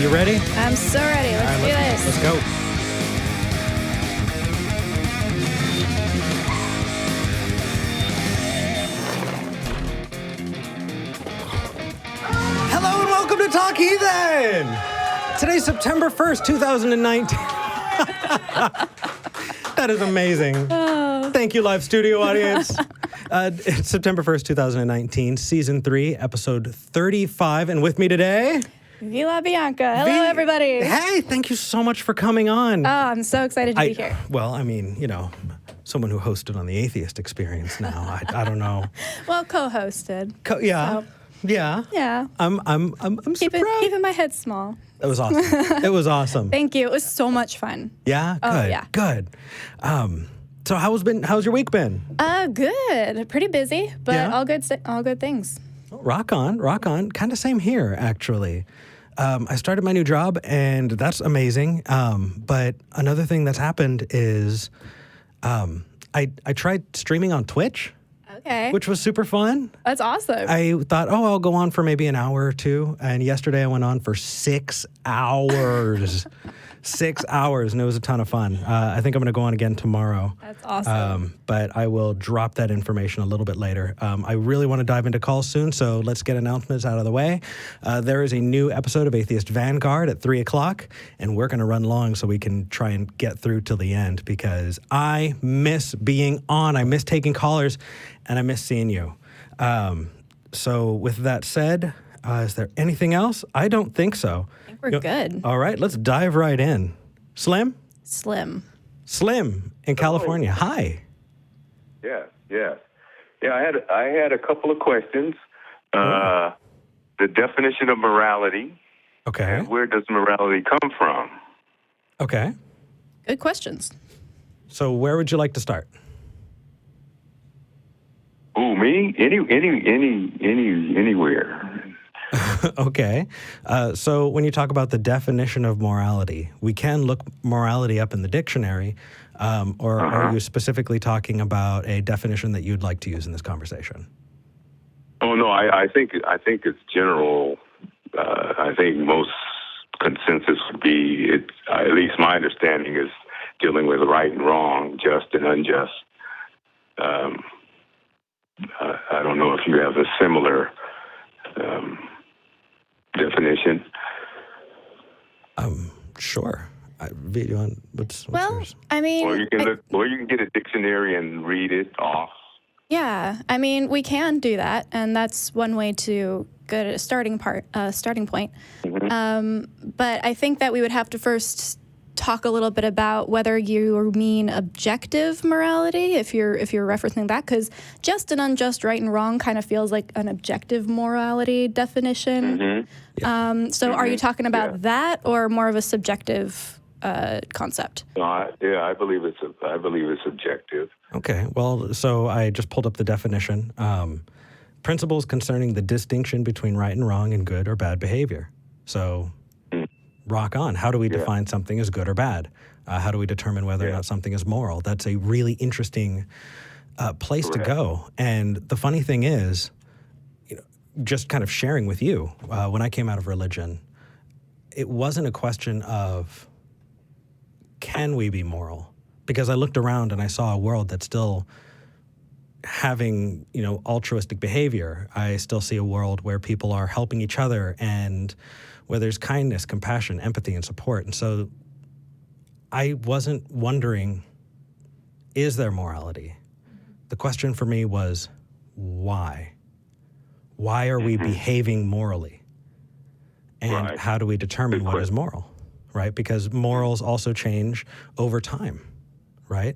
you ready? I'm so ready. Let's do this. Let's go. Hello and welcome to Talk Heathen! Today's September 1st, 2019. That is amazing. Thank you, live studio audience. It's September 1st, 2019, Season 3, Episode 35. And with me today... Vila Bianca. Hello, everybody. Hey, thank you so much for coming on. Oh, I'm so excited to be here. Well, I mean, you know, someone who hosted on the Atheist Experience now. I don't know. Well, co-hosted. Yeah. So, yeah. yeah. I'm surprised. Keeping my head small. That was awesome. It was awesome. Thank you. It was so much fun. Yeah? Good. Oh, yeah. Good. So how's your week been? Good. Pretty busy, but Yeah? all good things. Rock on. Kind of same here, actually. I started my new job, and that's amazing. But another thing that's happened is I tried streaming on Twitch, Okay. which was super fun. That's awesome. I thought, I'll go on for maybe an hour or two. And yesterday I went on for 6 hours. 6 hours, and it was a ton of fun. I think I'm going to go on again tomorrow. That's awesome. But I will drop that information a little bit later. I really want to dive into calls soon, so let's get announcements out of the way. There is a new episode of Atheist Vanguard at 3 o'clock, and we're going to run long so we can try and get through till the end because I miss being on. I miss taking callers, and I miss seeing you. So with that said, is there anything else? I don't think so. We're good. All right, let's dive right in. Slim Slim. in California. Hi. Yeah. I had a couple of questions. The definition of morality. Okay. And where does morality come from? Okay. Good questions. So where would you like to start? Ooh, me? Anywhere. Okay. So when you talk about the definition of morality, we can look morality up in the dictionary, or are you specifically talking about a definition that you'd like to use in this conversation? Oh no, I think it's general. I think most consensus would be at least my understanding is dealing with right and wrong, just and unjust. I don't know if you have a similar definition. Sure. What's Well, yours? I mean, Or you can get a dictionary and read it off. yeah, I mean, we can do that, and that's one way to get a starting point. Mm-hmm. But I think that we would have to first talk a little bit about whether you mean objective morality, if you're referencing that, because just and unjust, right and wrong, kind of feels like an objective morality definition. Mm-hmm. So, are you talking about that, or more of a subjective concept? No, I believe it's subjective. Okay. Well, so I just pulled up the definition. Principles concerning the distinction between right and wrong and good or bad behavior. So, rock on. How do we define something as good or bad? How do we determine whether or not something is moral? That's a really interesting place to go. And the funny thing is, just kind of sharing with you, when I came out of religion, it wasn't a question of can we be moral? Because I looked around and I saw a world that's still having, altruistic behavior. I still see a world where people are helping each other and where there's kindness, compassion, empathy, and support. And so I wasn't wondering, is there morality? The question for me was, why? Why are we behaving morally? And how do we determine what is moral, right? Because morals also change over time, right?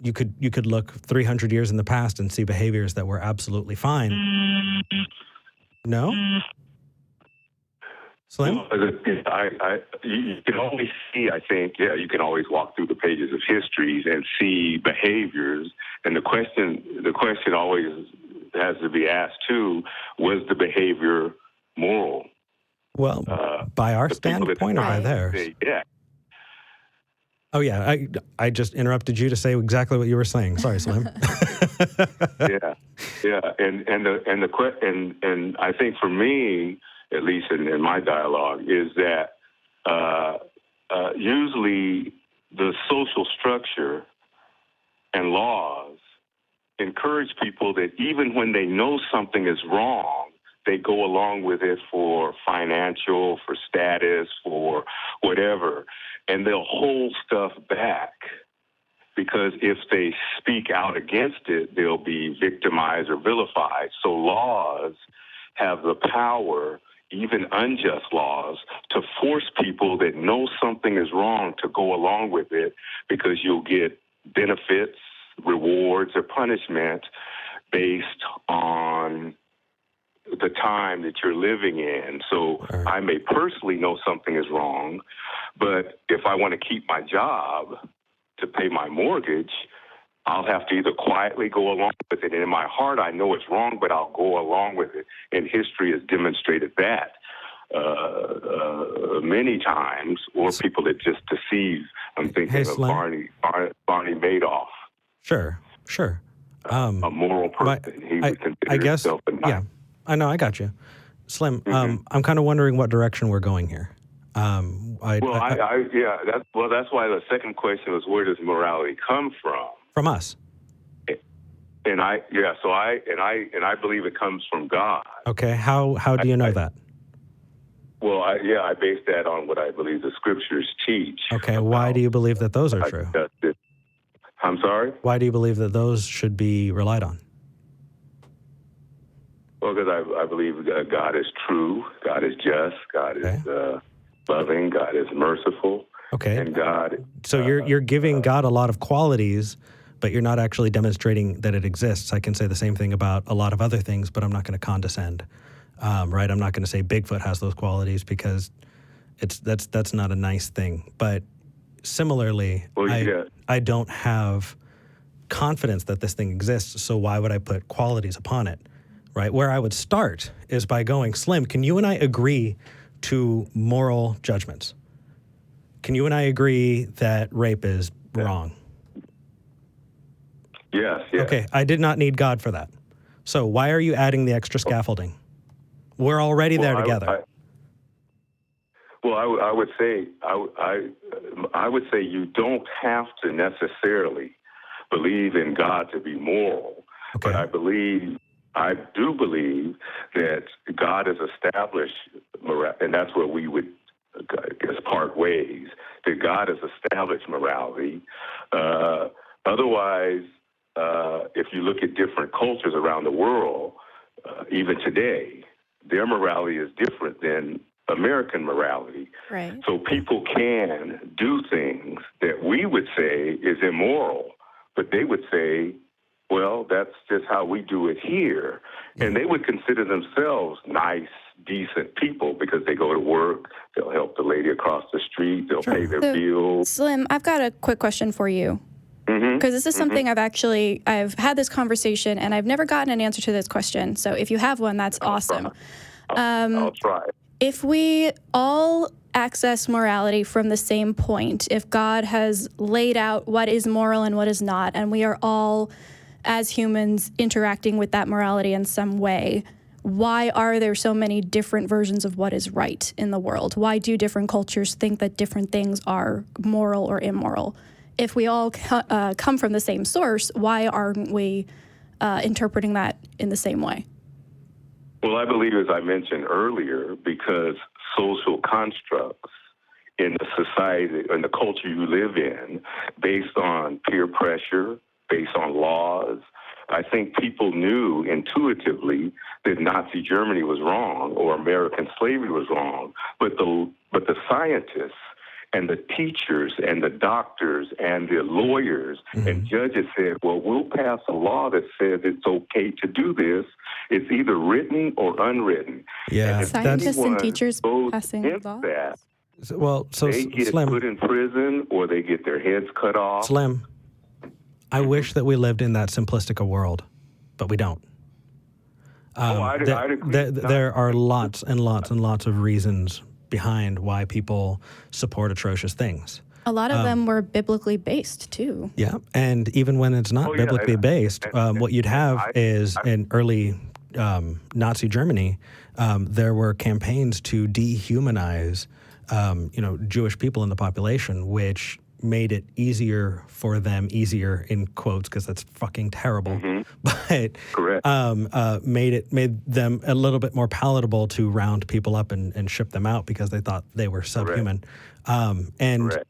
You could look 300 years in the past and see behaviors that were absolutely fine. No? Slim? You can always see, I think, you can always walk through the pages of histories and see behaviors. And the question always has to be asked too, was the behavior moral? Well, by our standpoint or by theirs? Yeah. Oh, yeah. I just interrupted you to say exactly what you were saying. Sorry, Slim. Yeah. And I think for me, at least in my dialogue, is that usually the social structure and laws encourage people that even when they know something is wrong, they go along with it for financial, for status, for whatever, and they'll hold stuff back because if they speak out against it, they'll be victimized or vilified. So laws have the power, even unjust laws, to force people that know something is wrong to go along with it because you'll get benefits, rewards, or punishment based on the time that you're living in. So I may personally know something is wrong, but if I want to keep my job to pay my mortgage, I'll have to either quietly go along with it. And in my heart, I know it's wrong, but I'll go along with it. And history has demonstrated that many times, or people that just deceive. I'm thinking of Barney Madoff. Sure. A moral person. He would consider himself a knight. Yeah, I know. I got you. Slim, I'm kind of wondering what direction we're going here. That's why the second question was, where does morality come from? From us. And I believe it comes from God. Okay, how do you know that? Well, I base that on what I believe the scriptures teach. Okay, why do you believe that those are true? I'm sorry? Why do you believe that those should be relied on? Well, because I believe God is true, God is just, God is loving, God is merciful. Okay. And God. So you're giving God a lot of qualities, but you're not actually demonstrating that it exists. I can say the same thing about a lot of other things, but I'm not going to condescend. Right? I'm not going to say Bigfoot has those qualities because that's not a nice thing. But similarly, I don't have confidence that this thing exists, so why would I put qualities upon it? Right? Where I would start is by going, Slim, can you and I agree to moral judgments? Can you and I agree that rape is wrong? Yes. Okay, I did not need God for that. So why are you adding the extra scaffolding? We're already there together. I would say you don't have to necessarily believe in God to be moral, but I do believe that God has established, and that's where we would, I guess, part ways, that God has established morality. Otherwise, if you look at different cultures around the world, even today, their morality is different than American morality. Right. So people can do things that we would say is immoral, but they would say, well, that's just how we do it here. And they would consider themselves nice, decent people because they go to work, they'll help the lady across the street, they'll pay their bills. Slim, I've got a quick question for you. Because this is something I've had this conversation and I've never gotten an answer to this question. So if you have one, that's awesome. I'll try. If we all access morality from the same point, if God has laid out what is moral and what is not, and we are all, as humans, interacting with that morality in some way, why are there so many different versions of what is right in the world? Why do different cultures think that different things are moral or immoral? If we all come from the same source, why aren't we interpreting that in the same way? Well, I believe, as I mentioned earlier, because social constructs in the society and the culture you live in, based on peer pressure, based on laws, I think people knew intuitively that Nazi Germany was wrong or American slavery was wrong, but the scientists and the teachers and the doctors and the lawyers and judges said, well, we'll pass a law that says it's okay to do this. It's either written or unwritten. Yeah, scientists and teachers passing laws. They get Slim, put in prison or they get their heads cut off. Slim, I wish that we lived in that simplistic a world, but we don't. I'd agree. There are lots and lots and lots of reasons behind why people support atrocious things. A lot of them were biblically based, too. Yeah, and even when it's not biblically based, what you'd have is in early Nazi Germany, there were campaigns to dehumanize, Jewish people in the population, which made it easier for them, easier in quotes because that's fucking terrible, but Correct. made them a little bit more palatable to round people up and ship them out because they thought they were subhuman. Correct.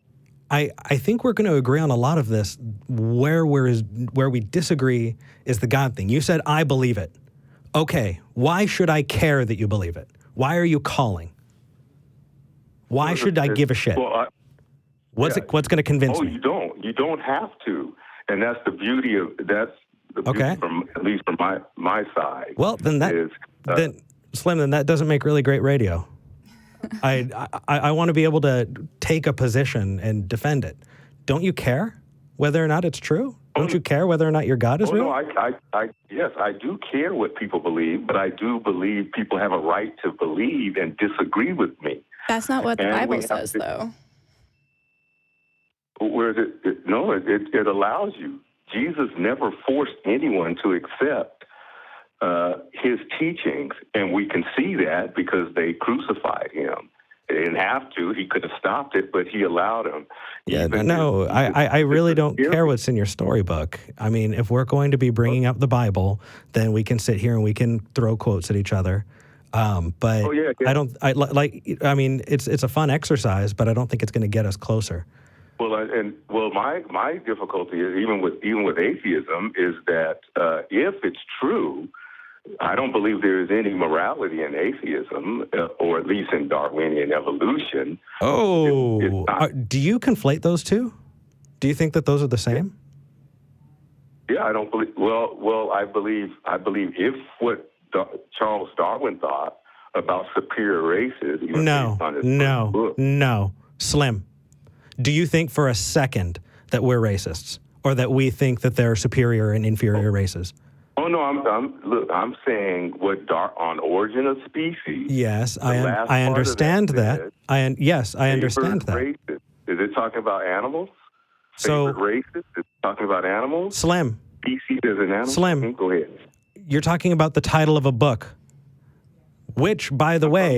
I think we're going to agree on a lot of this. Where we disagree is the God thing. You said, I believe it. Okay, why should I care that you believe it? Why are you calling? Why should I give a shit? Well, What's going to convince me? You don't have to, and that's the beauty of Okay. from at least from my side. Well, then Slim, then that doesn't make really great radio. I want to be able to take a position and defend it. Don't you care whether or not it's true? Don't you care whether or not your God is real? No, yes, I do care what people believe, but I do believe people have a right to believe and disagree with me. That's not what the Bible says, though. Where is it? No, it allows you. Jesus never forced anyone to accept his teachings, and we can see that because they crucified him. They didn't have to. He could have stopped it, but he allowed him. Yeah, no, I really don't care what's in your storybook. I mean, if we're going to be bringing up the Bible, then we can sit here and we can throw quotes at each other. But I mean, it's a fun exercise, but I don't think it's going to get us closer. Well, my difficulty is even with atheism is that if it's true, I don't believe there is any morality in atheism, or at least in Darwinian evolution. Oh, do you conflate those two? Do you think that those are the same? Yeah, I don't believe. Well, I believe if what Charles Darwin thought about superior races. No, Slim. Do you think for a second that we're racists, or that we think that there are superior and inferior races? Oh no, I'm saying on Origin of Species. Yes, I understand that. I understand that. Races. Is it talking about animals? So races? Is it talking about animals? Slim. Species as an animal. Slim. Go ahead. You're talking about the title of a book, which, by the way,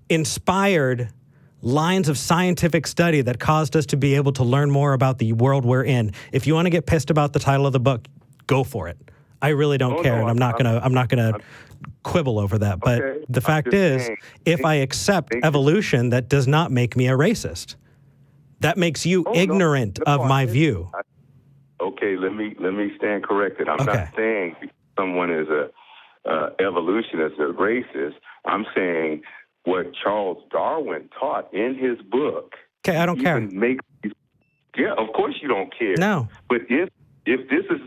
inspired lines of scientific study that caused us to be able to learn more about the world we're in. If you want to get pissed about the title of the book, go for it. I really don't care, and I'm not gonna quibble over that. But the fact is, if I accept evolution, that does not make me a racist. That makes you ignorant of my view. Okay, let me stand corrected. I'm not saying someone is a evolutionist or racist. I'm saying what Charles Darwin taught in his book. Okay, I don't care. Yeah, of course you don't care. No. But if this is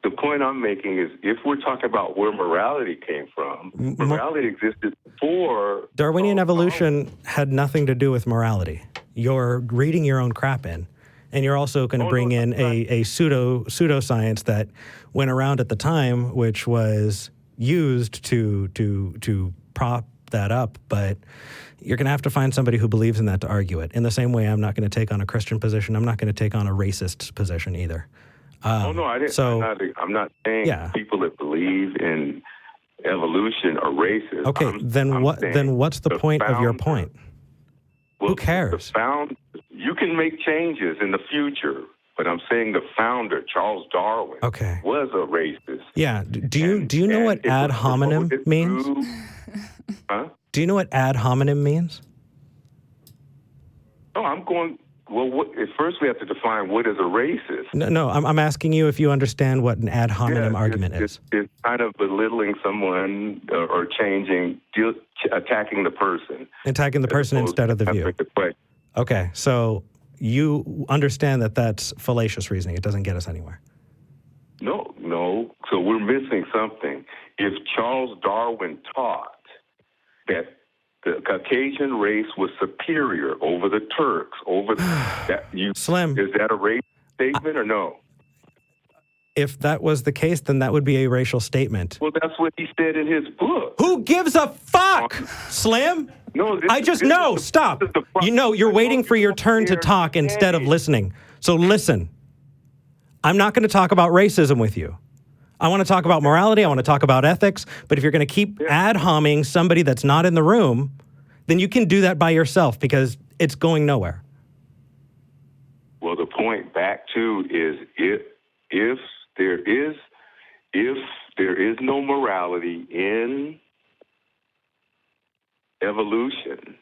the point I'm making is if we're talking about where morality came from, morality existed before Darwinian evolution had nothing to do with morality. You're reading your own crap in. And you're also going to bring in a pseudoscience that went around at the time, which was used to prop that up, but you're going to have to find somebody who believes in that to argue it. In the same way, I'm not going to take on a Christian position. I'm not going to take on a racist position either. I didn't. So, I'm not saying people that believe in evolution are racist. Okay, then what's the point of your point? Well, who cares? You can make changes in the future, but I'm saying the founder, Charles Darwin, was a racist. Yeah. Do you know what ad hominem means? Huh? Do you know what ad hominem means? No, I'm going. Well, first we have to define what is a racist. No, I'm asking you if you understand what an ad hominem argument is. It's kind of belittling someone or attacking the person. Attacking the person instead of the view. Okay, so you understand that that's fallacious reasoning. It doesn't get us anywhere. No. So we're missing something. If Charles Darwin taught that the Caucasian race was superior over the Turks, Slim. Is that a race statement or no? If that was the case, then that would be a racial statement. Well, that's what he said in his book. Who gives a fuck, Slim? No, stop. You're waiting for your turn to talk instead of listening. So listen. I'm not going to talk about racism with you. I want to talk about morality. I want to talk about ethics. But if you're going to keep ad homing somebody that's not in the room, then you can do that by yourself because it's going nowhere. Well, the point back to is if there is no morality in evolution,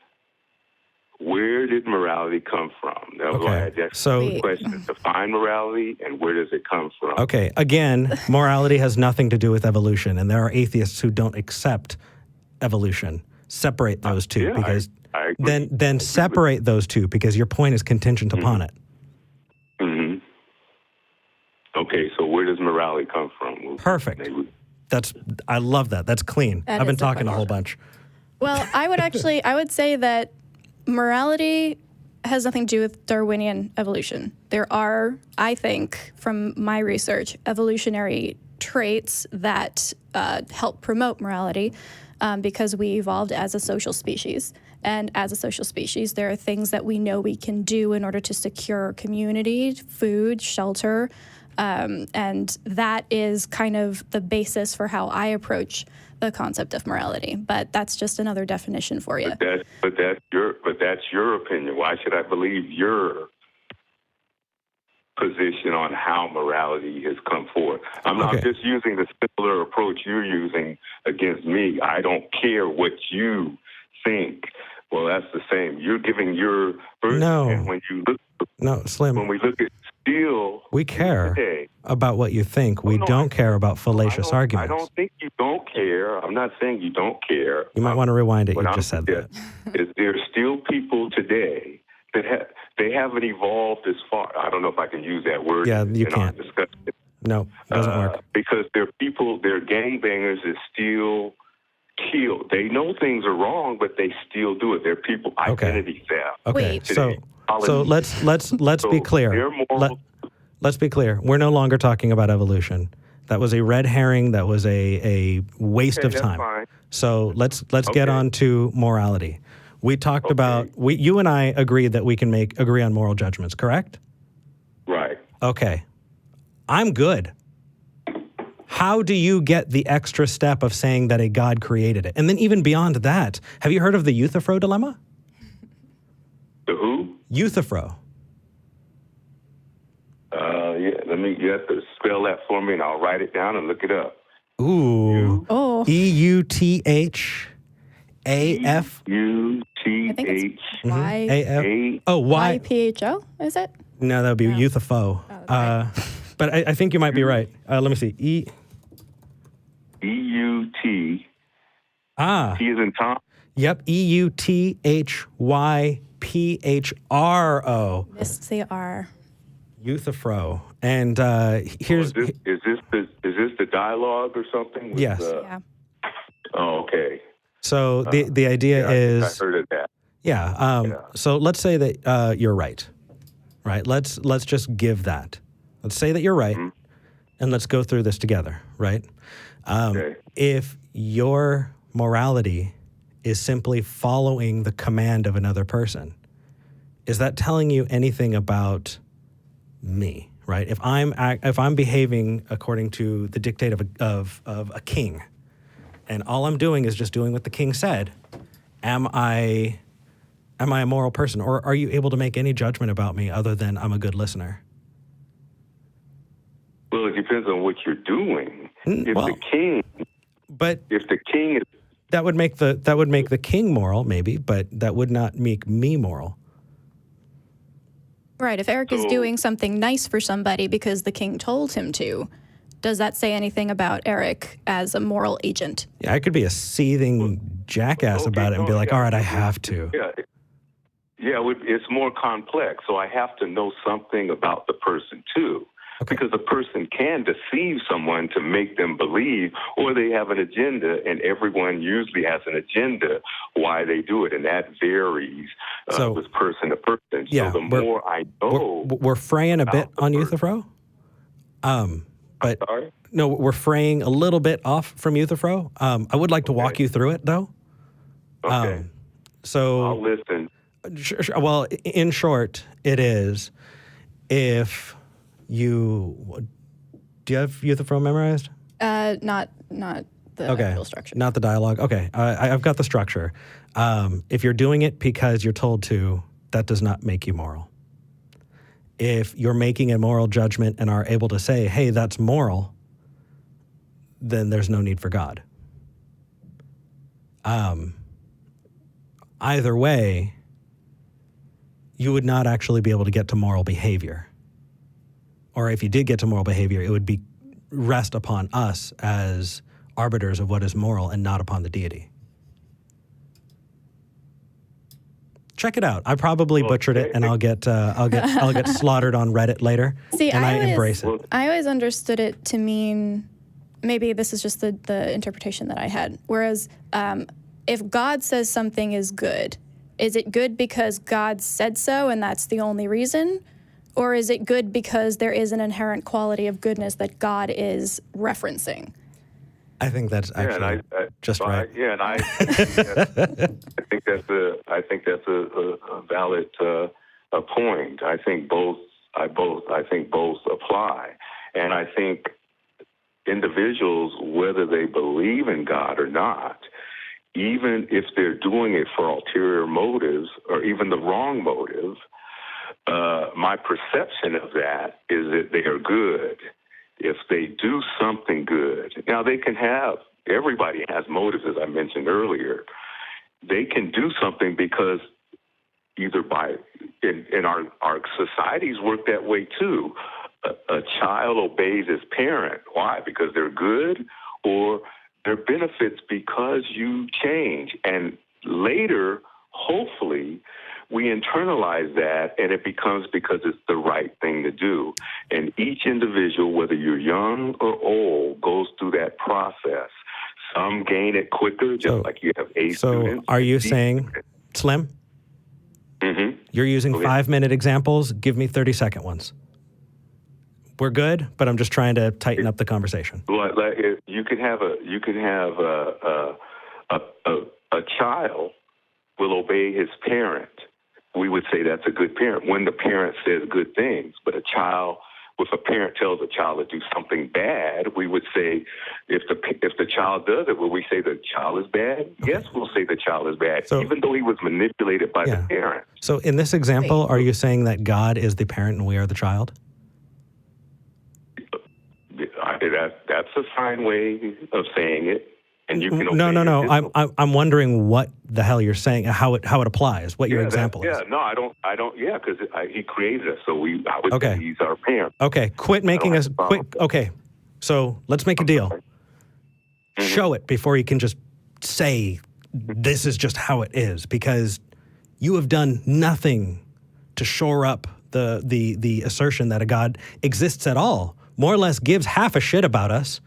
where did morality come from? That was why I just the question: define morality, and where does it come from? Okay, again, morality has nothing to do with evolution, and there are atheists who don't accept evolution. Separate those two because I agree. then separate those two because your point is contingent upon it. Mm-hmm. Okay, so where does morality come from? Perfect. I love that. That's clean. I've been talking a whole bunch. Well, I would say that morality has nothing to do with Darwinian evolution. There are, I think, from my research, evolutionary traits that help promote morality because we evolved as a social species. And as a social species, there are things that we know we can do in order to secure community, food, shelter, and that is kind of the basis for how I approach the concept of morality. But that's just another definition for you. But that's your opinion. Why should I believe your position on how morality has come forth? I'm just using the similar approach you're using against me. I don't care what you think. Well, that's the same. You're giving your version. No. And when you look, Slim. When we look at we care today, about what you think. We don't care about fallacious arguments. I don't think you don't care. I'm not saying you don't care. You might want to rewind it. You just said that. Is there still people today that they haven't evolved as far? I don't know if I can use that word. Yeah, you can't. No, it doesn't work. Because their gangbangers is still killed. They know things are wrong, but they still do it. They're people identity theft. Okay, so let's be clear. Let's be clear. We're no longer talking about evolution. That was a red herring. That was a waste of time. Fine. So let's get on to morality. We talked about you and I agreed that we can agree on moral judgments, correct? Right. Okay. I'm good. How do you get the extra step of saying that a God created it? And then even beyond that, have you heard of the Euthyphro dilemma? The who? Euthyphro. You have to spell that for me, and I'll write it down and look it up. Ooh. Euthafy. YPHO, is it? No, that would be Euthyphro. But I think you might be right. Let me see. EUT. T is in Tom. Yep. EUTHYPHRO. Missed the R. Euthyphro. And here's is this the dialogue or something? Yes. Yeah. Oh, okay. So the idea is. I heard of that. Yeah. So let's say that you're right. Right. Let's just give that. Let's say that you're right, and let's go through this together. Right. If your morality is simply following the command of another person, is that telling you anything about me? Right. If I'm behaving according to the dictate of a king, and all I'm doing is just doing what the king said, am I a moral person, or are you able to make any judgment about me other than I'm a good listener? Well, it depends on what you're doing. If the king is, that would make the king moral, maybe, but that would not make me moral. Right. If Eric is doing something nice for somebody because the king told him to, does that say anything about Eric as a moral agent? Yeah, I could be a seething jackass about it and be like, all right, I have to. Yeah, it's more complex. So I have to know something about the person, too. Okay. Because a person can deceive someone to make them believe, or they have an agenda, and everyone usually has an agenda why they do it, and that varies with person to person. Yeah, so the more I know... We're fraying a bit on Euthyphro. But sorry? No, we're fraying a little bit off from Euthyphro. I would like to walk you through it, though. Okay. So I'll listen. Well, in short, it is if do you have Euthyphro memorized? Not the actual structure. Not the dialogue. Okay, I've got the structure. If you're doing it because you're told to, that does not make you moral. If you're making a moral judgment and are able to say, hey, that's moral, then there's no need for God. Either way, you would not actually be able to get to moral behavior. Or if you did get to moral behavior, it would be rest upon us as arbiters of what is moral and not upon the deity. Check it out. I probably butchered it, and I'll get slaughtered on Reddit later. See, and I embrace it. I always understood it to mean, maybe this is just the interpretation that I had. Whereas, if God says something is good, is it good because God said so and that's the only reason? Or is it good because there is an inherent quality of goodness that God is referencing? I think that's actually just right. I think that's a valid point. I think both apply, and I think individuals, whether they believe in God or not, even if they're doing it for ulterior motives or even the wrong motive, my perception of that is that they are good. If they do something good, now everybody has motives, as I mentioned earlier. They can do something because either in our societies work that way too. A child obeys his parent. Why? Because they're good, or there are benefits because you change. And later, hopefully, we internalize that, and it becomes because it's the right thing to do. And each individual, whether you're young or old, goes through that process. Some gain it quicker, just like you have A students. So are you saying, Slim, you're using 5-minute examples? Give me 30-second ones. We're good, but I'm just trying to tighten up the conversation. Well, you can have a child will obey his parent. We would say that's a good parent when the parent says good things. But if a parent tells a child to do something bad, we would say, if the child does it, will we say the child is bad? Okay. Yes, we'll say the child is bad, even though he was manipulated by the parent. So in this example, are you saying that God is the parent and we are the child? That's a fine way of saying it. And you can no. I'm wondering what the hell you're saying, how it applies, what your example is. Yeah, no, I don't. Yeah, because he created us, so I would say he's our parent. Okay, quit making us. Okay, so let's make a deal. Mm-hmm. Show it before you can just say this is just how it is, because you have done nothing to shore up the assertion that a God exists at all. More or less gives half a shit about us.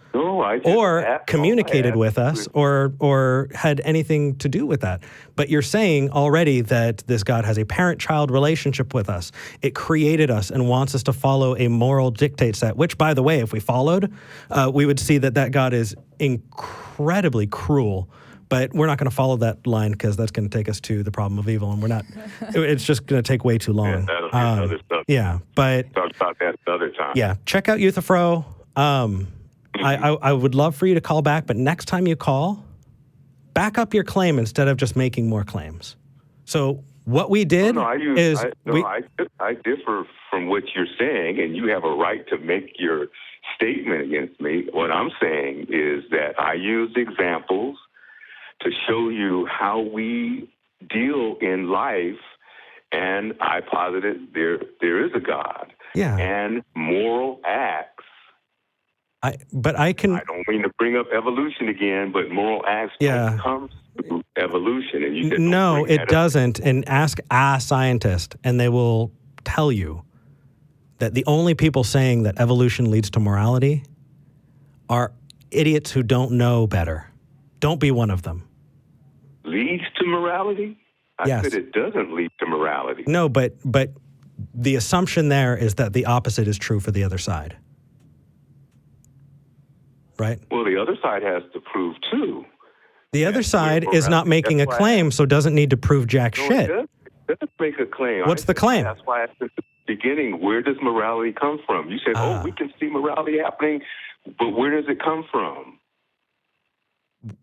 Or communicated with us, or had anything to do with that. But you're saying already that this God has a parent-child relationship with us. It created us and wants us to follow a moral dictate set, which, by the way, if we followed, we would see that God is incredibly cruel. But we're not going to follow that line because that's going to take us to the problem of evil, and we're not. It's just going to take way too long. That'll be other stuff. Yeah, but talk about that another time. Yeah, check out Euthyphro. I would love for you to call back, but next time you call, back up your claim instead of just making more claims. So what we did I differ from what you're saying, and you have a right to make your statement against me. What I'm saying is that I used examples to show you how we deal in life, and I posited there is a God. Yeah. And moral acts. I don't mean to bring up evolution again, but moral acts comes through evolution. And you no, it doesn't. And ask a scientist, and they will tell you that the only people saying that evolution leads to morality are idiots who don't know better. Don't be one of them. Leads to morality? I said it doesn't lead to morality. No, but the assumption there is that the opposite is true for the other side. Right? Well, the other side has to prove, too. The other side is not making a claim, so doesn't need to prove jack shit. It does make a claim. What's the claim? That's why I said beginning, where does morality come from? You said, we can see morality happening, but where does it come from?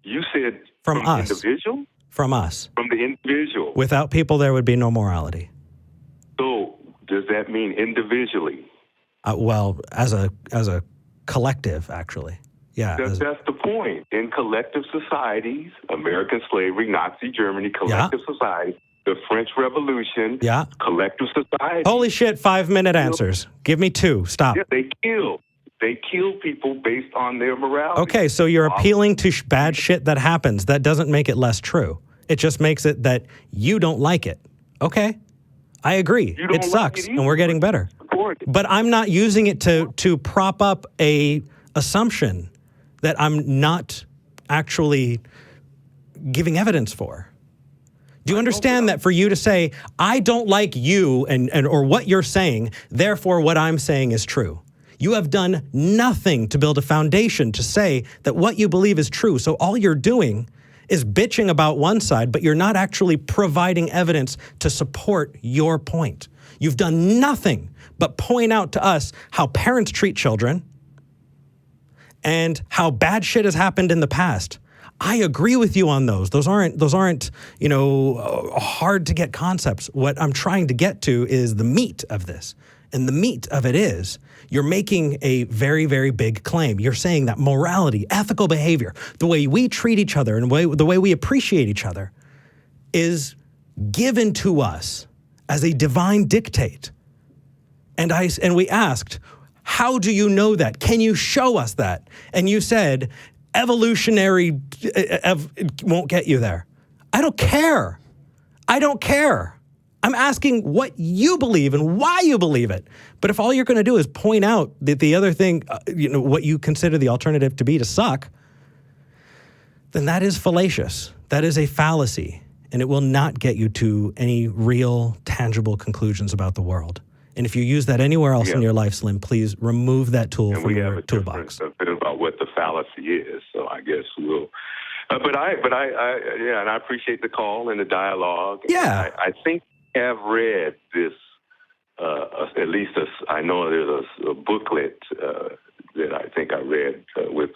You said from us. Individual? From us. From the individual. Without people, there would be no morality. So does that mean individually? Well, as a collective, actually. Yeah. That's the point. In collective societies, American slavery, Nazi Germany, collective society, the French Revolution, collective society. Holy shit, 5-minute answers. Give me 2. Stop. Yeah, they kill. They kill people based on their morality. Okay, so you're appealing to bad shit that happens. That doesn't make it less true. It just makes it that you don't like it. Okay, I agree. It sucks, and we're getting better. But I'm not using it to prop up a assumption that I'm not actually giving evidence for. Do you understand that for you to say, I don't like you and or what you're saying, therefore what I'm saying is true? You have done nothing to build a foundation to say that what you believe is true. So all you're doing is bitching about one side, but you're not actually providing evidence to support your point. You've done nothing but point out to us how parents treat children and how bad shit has happened in the past. I agree with you on those. Those aren't, hard to get concepts. What I'm trying to get to is the meat of this. And the meat of it is you're making a very, very big claim. You're saying that morality, ethical behavior, the way we treat each other and the way we appreciate each other is given to us as a divine dictate. And we asked, how do you know that? Can you show us that? And you said, evolutionary won't get you there. I don't care. I'm asking what you believe and why you believe it. But if all you're going to do is point out that the other thing, what you consider the alternative to be to suck, then that is fallacious. That is a fallacy, and it will not get you to any real, tangible conclusions about the world. And if you use that anywhere else in your life, Slim, please remove that tool from your toolbox. A bit about what the fallacy is, so I guess we'll. And I appreciate the call and the dialogue. Yeah, I think I have read this. At least I know there's a booklet that I think I read with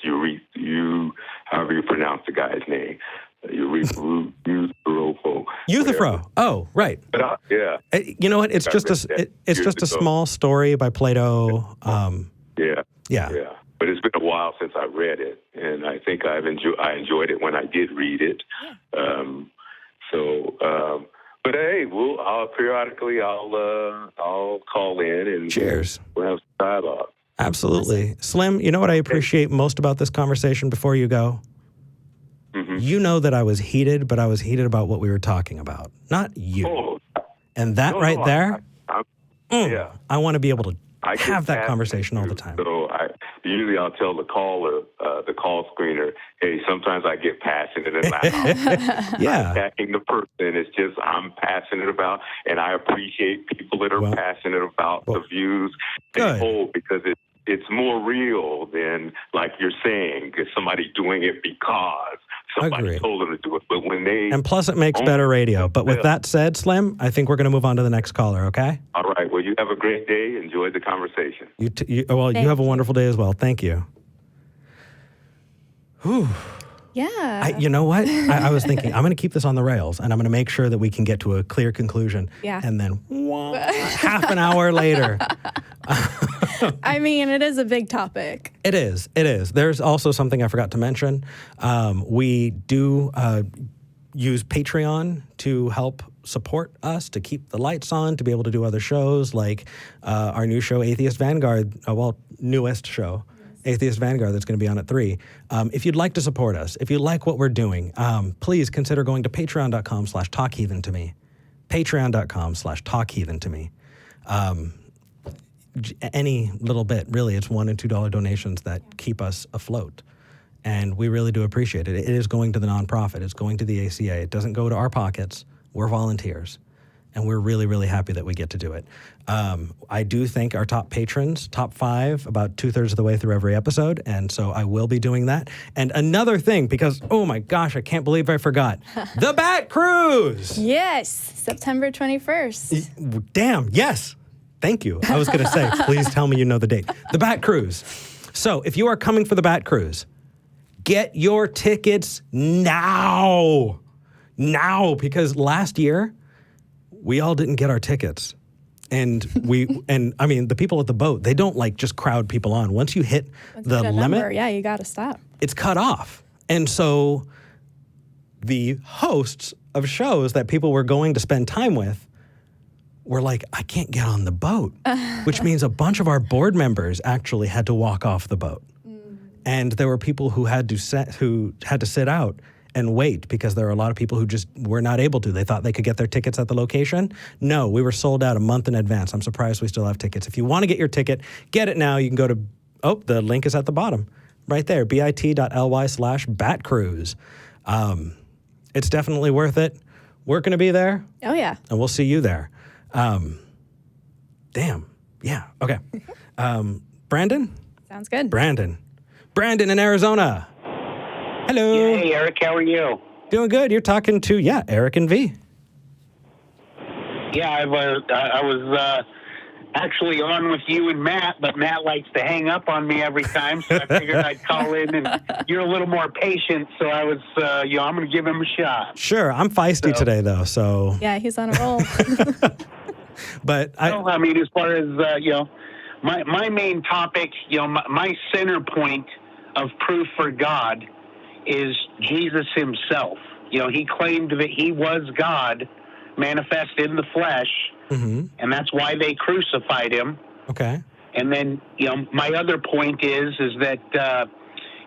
however you pronounce the guy's name. Euthyphro. Oh, right. But you know what? It's just a small story by Plato. Yeah. But it's been a while since I read it, and I think I enjoyed it when I did read it. But hey, periodically I'll call in and cheers. We'll have some dialogue. Absolutely, Slim. You know what I appreciate most about this conversation? Before you go. Mm-hmm. You know that I was heated, but I was heated about what we were talking about, not you. Oh. And that there, I want to be able to have that conversation all the time. So usually I'll tell the caller, the call screener, hey, sometimes I get passionate and loud. Yeah. Attacking the person. It's just I'm passionate about, and I appreciate people that are passionate about the views they hold because it's more real than, like you're saying, somebody doing it because somebody told them to do it. But when and plus it makes better radio. But with that said, Slim, I think we're going to move on to the next caller, okay? All right. Well, you have a great day. Enjoy the conversation. You have a wonderful day as well. Thank you. Whew. Yeah. You know what? I was thinking, I'm going to keep this on the rails, and I'm going to make sure that we can get to a clear conclusion. Yeah. And then half an hour later. I mean, it is a big topic. It is. There's also something I forgot to mention. We do use Patreon to help support us, to keep the lights on, to be able to do other shows like our new show, Atheist Vanguard, newest show. Atheist Vanguard that's going to be on at 3. If you'd like to support us, if you like what we're doing, please consider going to patreon.com/talkheathen-to-me. Patreon.com/talkheathen-to-me. Any little bit, really, it's $1 and $2 donations that keep us afloat. And we really do appreciate it. It is going to the nonprofit. It's going to the ACA. It doesn't go to our pockets. We're volunteers. And we're really, really happy that we get to do it. I do thank our top patrons, top 5, about 2/3 of the way through every episode. And so I will be doing that. And another thing, because, oh my gosh, I can't believe I forgot. The Bat Cruise! Yes, September 21st. Damn, yes. Thank you. I was going to say, please tell me you know the date. The Bat Cruise. So if you are coming for the Bat Cruise, get your tickets now. Now, because last year, we all didn't get our tickets. And I mean, the people at the boat, they don't like just crowd people on. Once you hit the limit, you got to stop. It's cut off. And so the hosts of shows that people were going to spend time with were like, I can't get on the boat, which means a bunch of our board members actually had to walk off the boat. And there were people who had to sit out and wait because there are a lot of people who just were not able to. They thought they could get their tickets at the location. No, we were sold out a month in advance. I'm surprised we still have tickets. If you want to get your ticket, get it now. You can go to, the link is at the bottom right there, bit.ly/batcruise. It's definitely worth it. We're going to be there. Oh, yeah. And we'll see you there. Damn. Yeah. Okay. Brandon? Sounds good. Brandon in Arizona. Hello. Hey, Eric. How are you? Doing good. You're talking to, Eric and V. Yeah, I was actually on with you and Matt, but Matt likes to hang up on me every time, so I figured I'd call in, and you're a little more patient, so I was, I'm going to give him a shot. Sure. I'm feisty today, though, so. Yeah, he's on a roll. But I mean, as far as, my main topic, my center point of proof for God is Jesus himself. He claimed that he was God, manifest in the flesh, and that's why they crucified him. Okay. And then, my other point is that,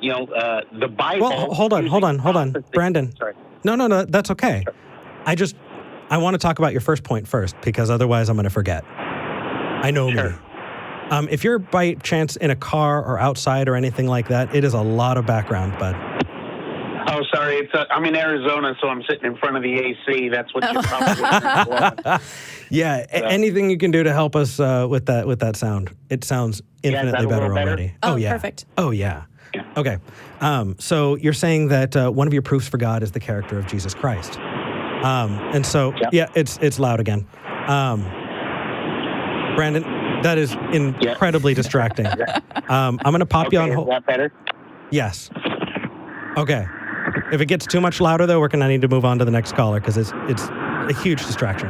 the Bible... Well, hold on. Brandon. Sorry. No, that's okay. I want to talk about your first point first, because otherwise I'm going to forget. I know me. If you're by chance in a car or outside or anything like that, it is a lot of background, bud. Oh, sorry. I'm in Arizona, so I'm sitting in front of the AC. That's what you're probably Yeah, so. Anything you can do to help us with that sound. It sounds infinitely better already. Oh, yeah. Perfect. Oh, yeah. Okay. So you're saying that one of your proofs for God is the character of Jesus Christ. And so, it's loud again. Brandon, that is incredibly distracting. I'm going to pop you on hold. Is that better? Yes. Okay. If it gets too much louder, though, we're going to need to move on to the next caller because it's a huge distraction.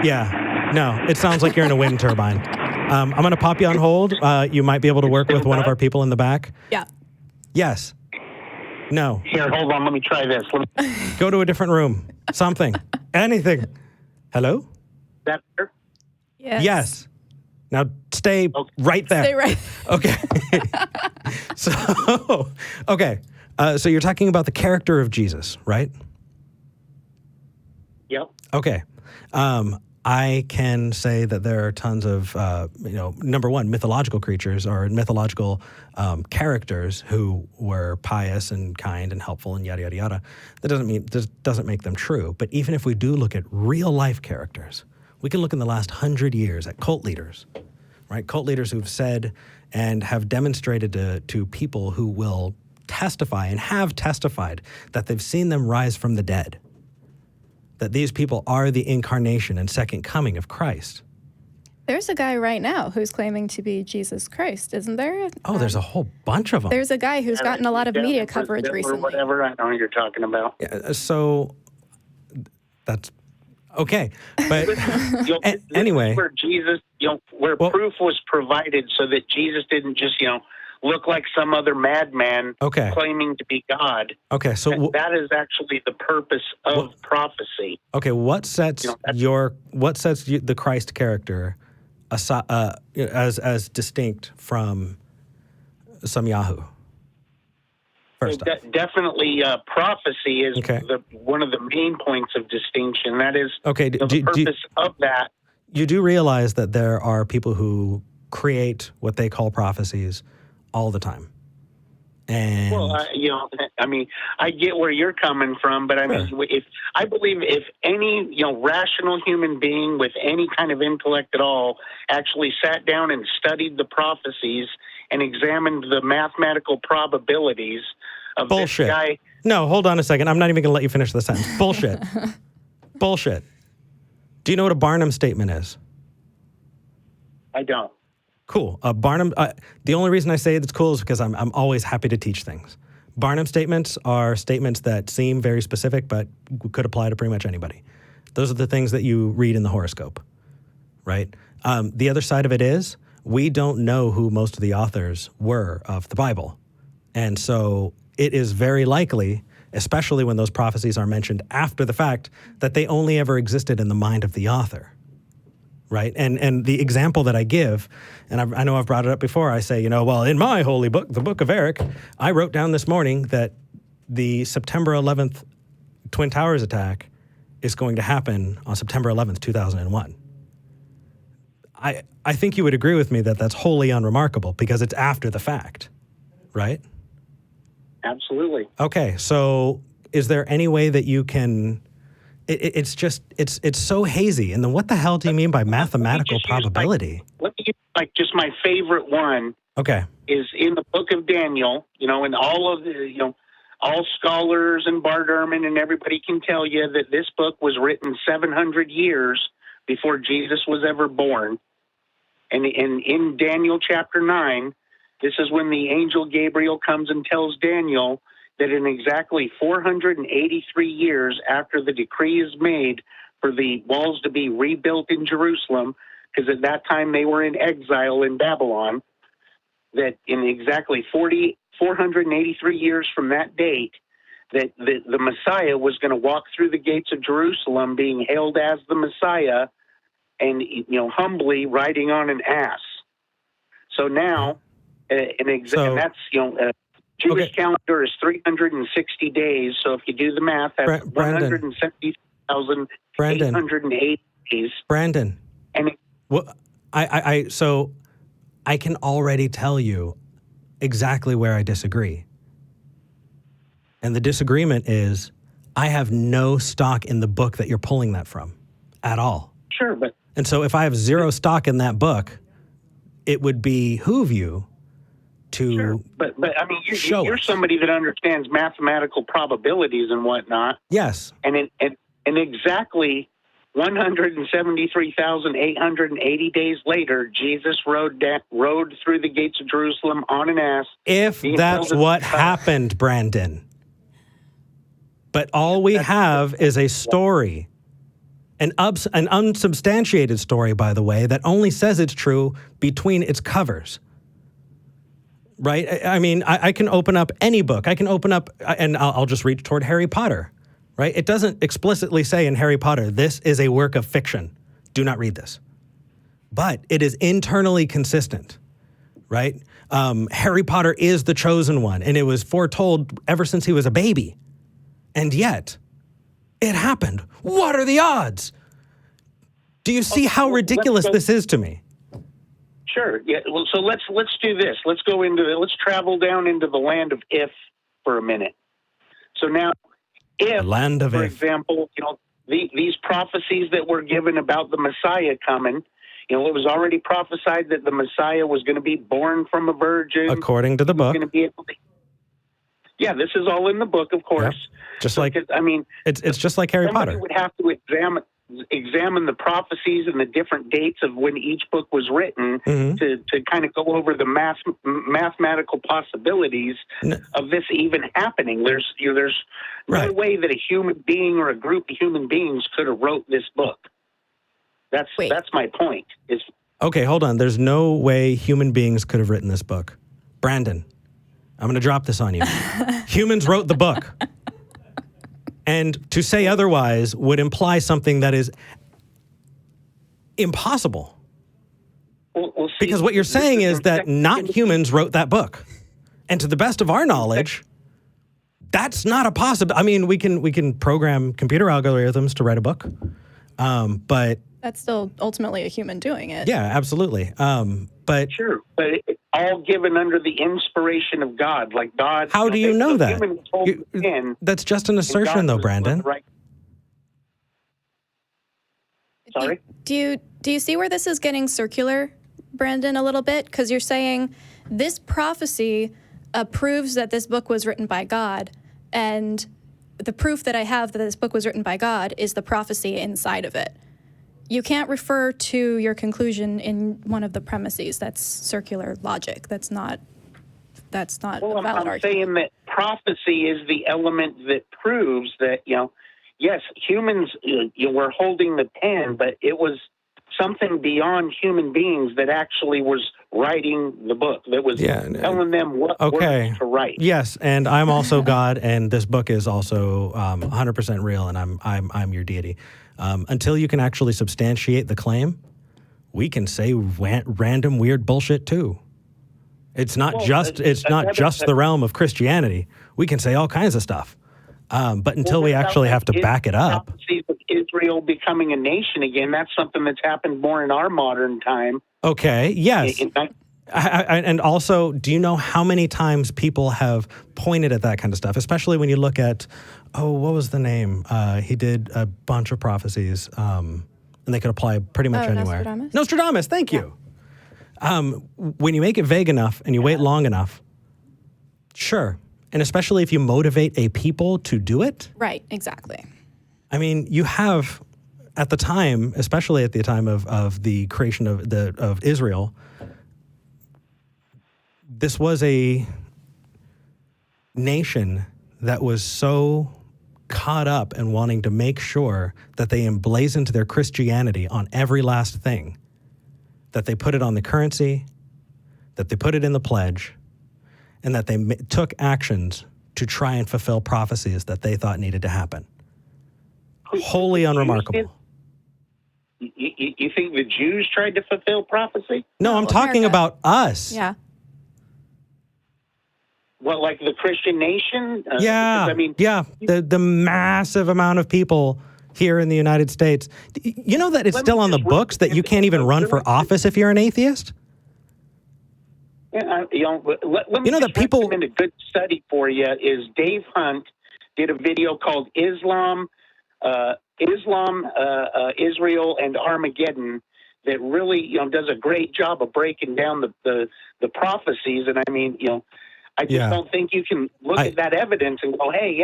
Yeah. No, it sounds like you're in a wind turbine. I'm going to pop you on hold. You might be able to work with one of our people in the back. Yeah. Yes. No. Here, hold on. Let me try this. Go to a different room. Something. Anything. Hello? Is that better? Yes. Now stay right there. Stay right. Okay. So you're talking about the character of Jesus, right? Yep. Okay. I can say that there are tons of, number one, mythological creatures or mythological characters who were pious and kind and helpful and yada, yada, yada. That doesn't make them true. But even if we do look at real life characters, we can look in the last 100 years at cult leaders, right? Cult leaders who've said and have demonstrated to people who will testify and have testified that they've seen them rise from the dead, that these people are the incarnation and second coming of Christ. There's a guy right now who's claiming to be Jesus Christ, isn't there? Oh, there's a whole bunch of them. There's a guy who's gotten a lot of media coverage recently. Or whatever, I know what you're talking about. Yeah, so that's okay. But anyway. Where Jesus, proof was provided so that Jesus didn't just, look like some other madman claiming to be God. Okay, so that is actually the purpose of prophecy. Okay, what sets the Christ character as distinct from some Yahoo? First off. Definitely, prophecy is one of the main points of distinction. That is the purpose of that. You do realize that there are people who create what they call prophecies all the time. And I get where you're coming from, but I believe if any, rational human being with any kind of intellect at all actually sat down and studied the prophecies and examined the mathematical probabilities of Bullshit. This guy. No, hold on a second. I'm not even going to let you finish the sentence. Bullshit. Bullshit. Do you know what a Barnum statement is? I don't. Cool. Barnum, the only reason I say it's cool is because I'm always happy to teach things. Barnum statements are statements that seem very specific, but could apply to pretty much anybody. Those are the things that you read in the horoscope, right? The other side of it is we don't know who most of the authors were of the Bible. And so it is very likely, especially when those prophecies are mentioned after the fact, that they only ever existed in the mind of the author, right? And the example that I give, and I know I've brought it up before, I say, well, in my holy book, the Book of Eric, I wrote down this morning that the September 11th Twin Towers attack is going to happen on September 11th, 2001. I think you would agree with me that that's wholly unremarkable because it's after the fact, right? Absolutely. Okay, so is there any way that you can... It's so hazy. And then what the hell do you mean by mathematical probability? Let me use just my favorite one. Okay. Is in the book of Daniel, and all of the, all scholars and Bart Ehrman and everybody can tell you that this book was written 700 years before Jesus was ever born. And in Daniel chapter 9, this is when the angel Gabriel comes and tells Daniel that in exactly 483 years after the decree is made for the walls to be rebuilt in Jerusalem, because at that time they were in exile in Babylon, that in exactly 483 years from that date, that the Messiah was going to walk through the gates of Jerusalem being hailed as the Messiah and, humbly riding on an ass. So now, and that's, Jewish calendar is 360 days. So if you do the math, that's 170,880 days. Brandon. And so I can already tell you exactly where I disagree. And the disagreement is I have no stock in the book that you're pulling that from at all. Sure, but... And so if I have zero stock in that book, it would behoove you to Sure, but I mean, you're somebody that understands mathematical probabilities and whatnot. Yes. And exactly 173,880 days later, Jesus rode through the gates of Jerusalem on an ass. If that's what happened, Brandon. But all we have is a story, an unsubstantiated story, by the way, that only says it's true between its covers. Right? I mean, I can open up any book. I can open up, and I'll just reach toward Harry Potter, right? It doesn't explicitly say in Harry Potter, this is a work of fiction. Do not read this. But it is internally consistent, right? Harry Potter is the chosen one, and it was foretold ever since he was a baby. And yet, it happened. What are the odds? Do you see how ridiculous this is to me? Sure. Yeah. Well, so let's do this. Let's travel down into the land of if for a minute. So now, if, land of for if. example, these prophecies that were given about the Messiah coming, it was already prophesied that the Messiah was going to be born from a virgin. According to the book. Yeah, this is all in the book, of course. Yep. It's just like Harry Potter. Somebody would have to examine the prophecies and the different dates of when each book was written to kind of go over the mathematical possibilities of this even happening. There's no way that a human being or a group of human beings could have wrote this book. That's my point. Okay, hold on. There's no way human beings could have written this book. Brandon, I'm going to drop this on you. Humans wrote the book. And to say otherwise would imply something that is impossible. Well, because what you're saying is that not humans wrote that book. And to the best of our knowledge, that's not a possible. I mean, we can program computer algorithms to write a book, but that's still ultimately a human doing it. Yeah, absolutely. But sure, but it's all given under the inspiration of God, like God. How do you know that? That's just an assertion, though, Brandon. Right. Sorry. Do you see where this is getting circular, Brandon, a little bit? Because you're saying this prophecy proves that this book was written by God, and the proof that I have that this book was written by God is the prophecy inside of it. You can't refer to your conclusion in one of the premises. That's circular logic. That's not a valid argument. Saying that prophecy is the element that proves that, yes, humans were holding the pen, but it was something beyond human beings that actually was writing the book, that was telling them what words to write. Yes, and I'm also God, and this book is also 100% real, and I'm your deity. Until you can actually substantiate the claim, we can say random weird bullshit too. It's not just the realm of Christianity. We can say all kinds of stuff, but until we actually have to back it up. Prophecies of Israel becoming a nation again, that's something that's happened more in our modern time. Okay. Yes. And also, do you know how many times people have pointed at that kind of stuff, especially when you look at, what was the name? He did a bunch of prophecies, and they could apply pretty much anywhere. Nostradamus, thank you. When you make it vague enough and you wait long enough, sure. And especially if you motivate a people to do it. Right, exactly. I mean, you have, at the time, especially at the time of the creation of Israel, this was a nation that was so caught up in wanting to make sure that they emblazoned their Christianity on every last thing, that they put it on the currency, that they put it in the pledge, and that they took actions to try and fulfill prophecies that they thought needed to happen. Wholly unremarkable. You think the Jews tried to fulfill prophecy? No, I'm talking about us. Yeah. Well, like the Christian nation? The massive amount of people here in the United States. You know that it's still on the books that you can't even run for office if you're an atheist? Let me that people recommend a good study for you is Dave Hunt did a video called Islam, Israel, and Armageddon that really does a great job of breaking down the prophecies. And I mean, I just don't think you can look at that evidence and go, hey,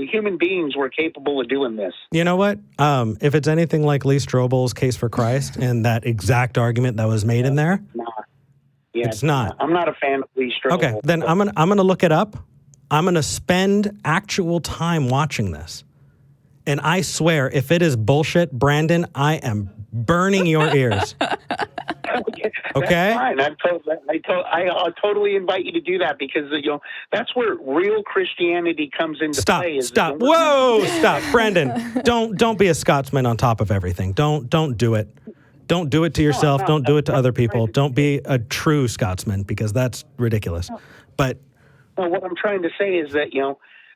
human beings were capable of doing this. You know what? If it's anything like Lee Strobel's Case for Christ and that exact argument that was made in there, it's not. I'm not a fan of Lee Strobel. Okay, then I'm gonna look it up. I'm gonna spend actual time watching this, and I swear, if it is bullshit, Brandon, I am burning your ears. Okay. That's fine. I totally invite you to do that because that's where real Christianity comes into play. Stop! Whoa! Stop, Brandon! Don't be a Scotsman on top of everything. Don't do it. Don't do it to yourself. Don't do it to other people. Don't be a true Scotsman because that's ridiculous. But what I'm trying to say is that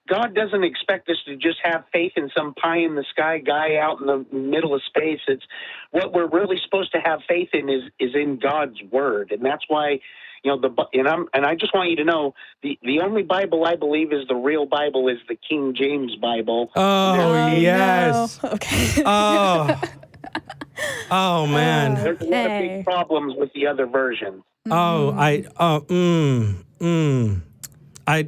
God doesn't expect us to just have faith in some pie-in-the-sky guy out in the middle of space. It's what we're really supposed to have faith in is in God's word, and that's why I just want you to know the only Bible I believe is the real Bible is the King James Bible. Oh yes. No. Okay. Oh man. There's a lot of big problems with the other versions.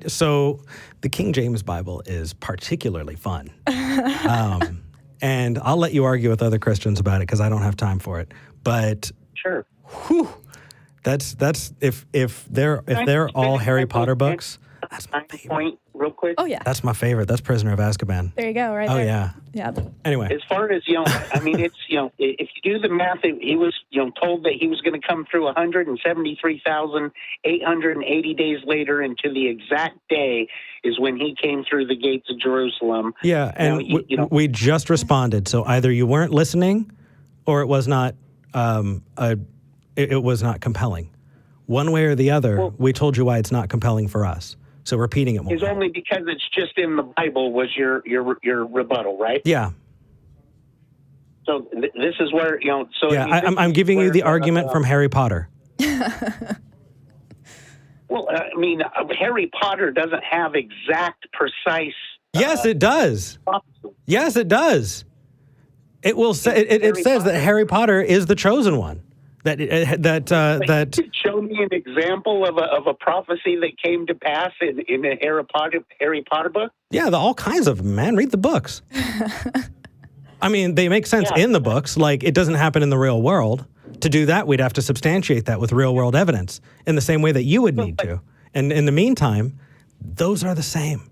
So the King James Bible is particularly fun. And I'll let you argue with other Christians about it because I don't have time for it. But sure. That's if they're all Harry Potter books, that's my favorite. Point real quick. Oh yeah. That's my favorite. That's Prisoner of Azkaban. There you go, right there. Oh yeah. Yeah. Anyway. As far as, it's, if you do the math, he was, told that he was going to come through 173,880 days later, and to the exact day is when he came through the gates of Jerusalem. Yeah, and we just responded. So either you weren't listening or it was not it was not compelling. One way or the other, we told you why it's not compelling for us. So repeating it more. Is only because it's just in the Bible was your rebuttal, right? Yeah. So this is where I'm giving you the argument from Harry Potter. Well, Harry Potter doesn't have exact, precise. Yes, it does. Yes, it does. It will say it says that Harry Potter is the chosen one. That show me an example of a prophecy that came to pass in a Harry Potter book. Yeah, all kinds of them, man. Read the books. I mean, they make sense in the books. Like, it doesn't happen in the real world. To do that, we'd have to substantiate that with real world evidence in the same way that you would need to. And in the meantime, those are the same.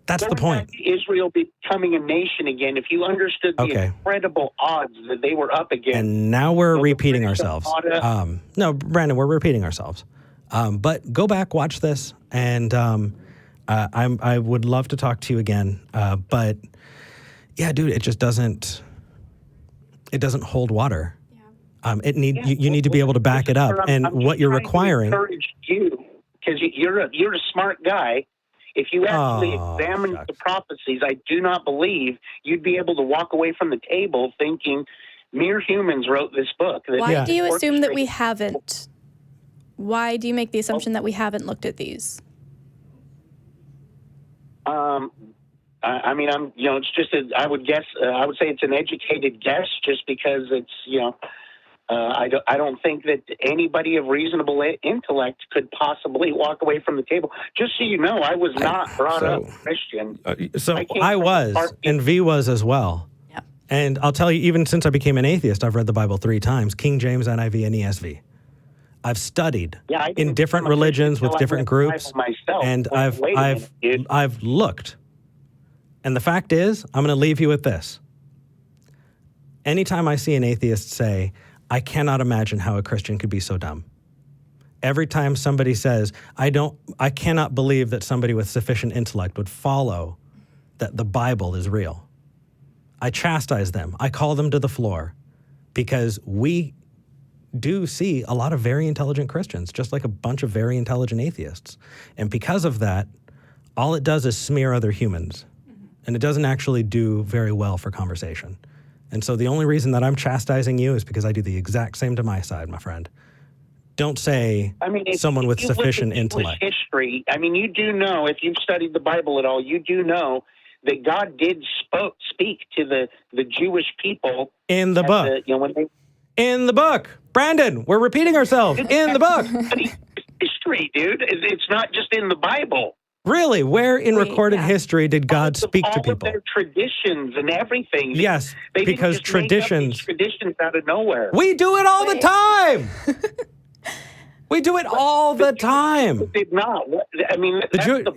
That's the point. Israel becoming a nation again, if you understood the incredible odds that they were up against. And now we're repeating ourselves. No, Brandon, we're repeating ourselves. But go back, watch this, and I would love to talk to you again. But yeah, dude, it just doesn't hold water. Yeah. You need to be able to back it up. And what you're requiring. I encourage you, because you're a smart guy. If you actually examine the prophecies, I do not believe you'd be able to walk away from the table thinking mere humans wrote this book. Why do you assume that we haven't? Why do you make the assumption that we haven't looked at these? I mean, it's just I would say it's an educated guess, just because it's, I don't think that anybody of reasonable intellect could possibly walk away from the table. Just so you know, I was not brought up Christian. I was, and V was as well. Yeah. And I'll tell you, even since I became an atheist, I've read the Bible 3 times, King James, NIV, and ESV. I've studied in different religions with different groups, and I've looked. And the fact is, I'm going to leave you with this. Anytime I see an atheist say, I cannot imagine how a Christian could be so dumb. Every time somebody says, I cannot believe that somebody with sufficient intellect would follow that the Bible is real. I chastise them. I call them to the floor, because we do see a lot of very intelligent Christians, just like a bunch of very intelligent atheists. And because of that, all it does is smear other humans. And it doesn't actually do very well for conversation. And so the only reason that I'm chastising you is because I do the exact same to my side, my friend. Don't say someone with sufficient intellect. History, you do know, if you've studied the Bible at all, you do know that God did speak to the Jewish people. In the book. In the book. Brandon, we're repeating ourselves. In the book. History, dude. It's not just in the Bible. Really? Where in recorded history did God speak to people? All of their traditions and everything. Yes, they because didn't just make up these traditions out of nowhere. We do it all the time. We do it all the time. Did not.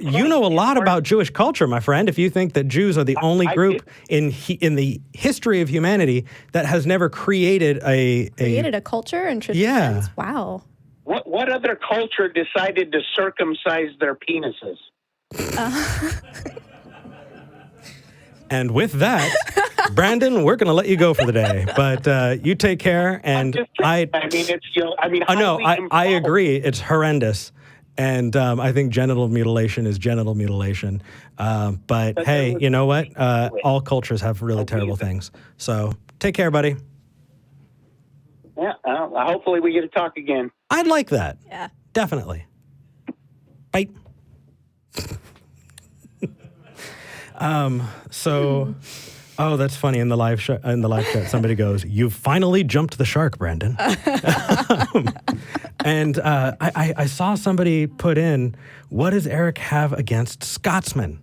You know a lot about Jewish culture, my friend, if you think that Jews are the only group in the history of humanity that has never created a culture and traditions. Yeah. Wow. What other culture decided to circumcise their penises? And with that, Brandon, we're going to let you go for the day. But you take care. And I agree. It's horrendous. And I think genital mutilation is genital mutilation. But hey, you know what? All cultures have really terrible things. So take care, buddy. Yeah, hopefully we get to talk again. I'd like that. Yeah. Definitely. Bye. That's funny. In the live chat, somebody goes, "You finally jumped the shark, Brandon." And I saw somebody put in, "What does Eric have against Scotsmen?"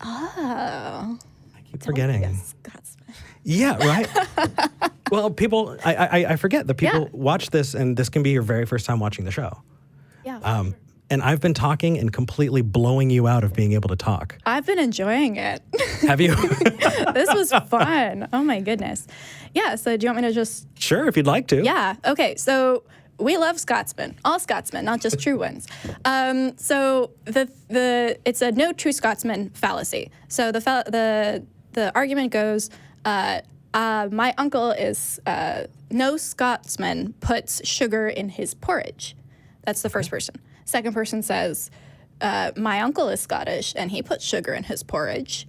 Oh. I keep forgetting. Scotsmen. Yeah, right? Well, people, I forget that people watch this, and this can be your very first time watching the show. Yeah. And I've been talking and completely blowing you out of being able to talk. I've been enjoying it. Have you? This was fun. Oh, my goodness. Yeah, so do you want me to just... Sure, if you'd like to. Yeah, okay. So we love Scotsmen. All Scotsmen, not just true ones. So it's a no true Scotsman fallacy. So the argument goes... my uncle is no Scotsman puts sugar in his porridge. That's the first person. Second person says, my uncle is Scottish and he puts sugar in his porridge.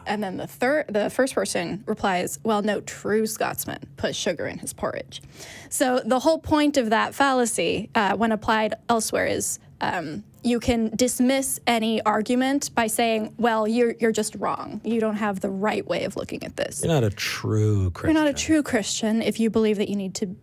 And then the first person replies, well, no true Scotsman puts sugar in his porridge. So the whole point of that fallacy, when applied elsewhere, is you can dismiss any argument by saying, well, you're just wrong. You don't have the right way of looking at this. You're not a true Christian. You're not a true Christian if you believe that you need to,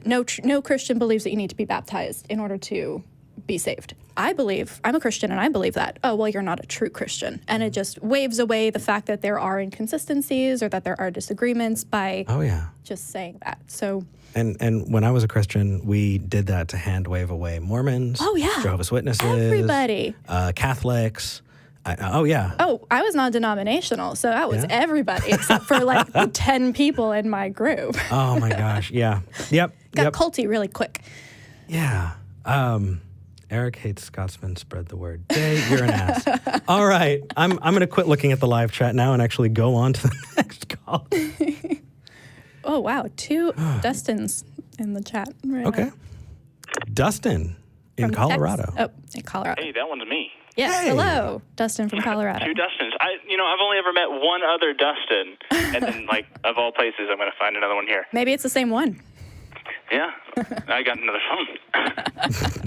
no Christian believes that you need to be baptized in order to be saved. I'm a Christian and I believe that. Oh, well, you're not a true Christian. And it just waves away the fact that there are inconsistencies or that there are disagreements by just saying that. So. And when I was a Christian, we did that to hand wave away Mormons, Jehovah's Witnesses, everybody, Catholics. I was non-denominational, so that was everybody except for like the 10 people in my group. Oh my gosh, yeah. Yep. Got culty really quick. Yeah. Eric hates Scotsman, spread the word. Jay, you're an ass. All right. I'm going to quit looking at the live chat now and actually go on to the next call. Oh, wow. 2 Dustins in the chat right now. Dustin in Colorado. In Colorado. Hey, that one's me. Yes, hello, Dustin from Colorado. 2 Dustins. I've only ever met one other Dustin, and then, of all places, I'm going to find another one here. Maybe it's the same one. Yeah, I got another phone.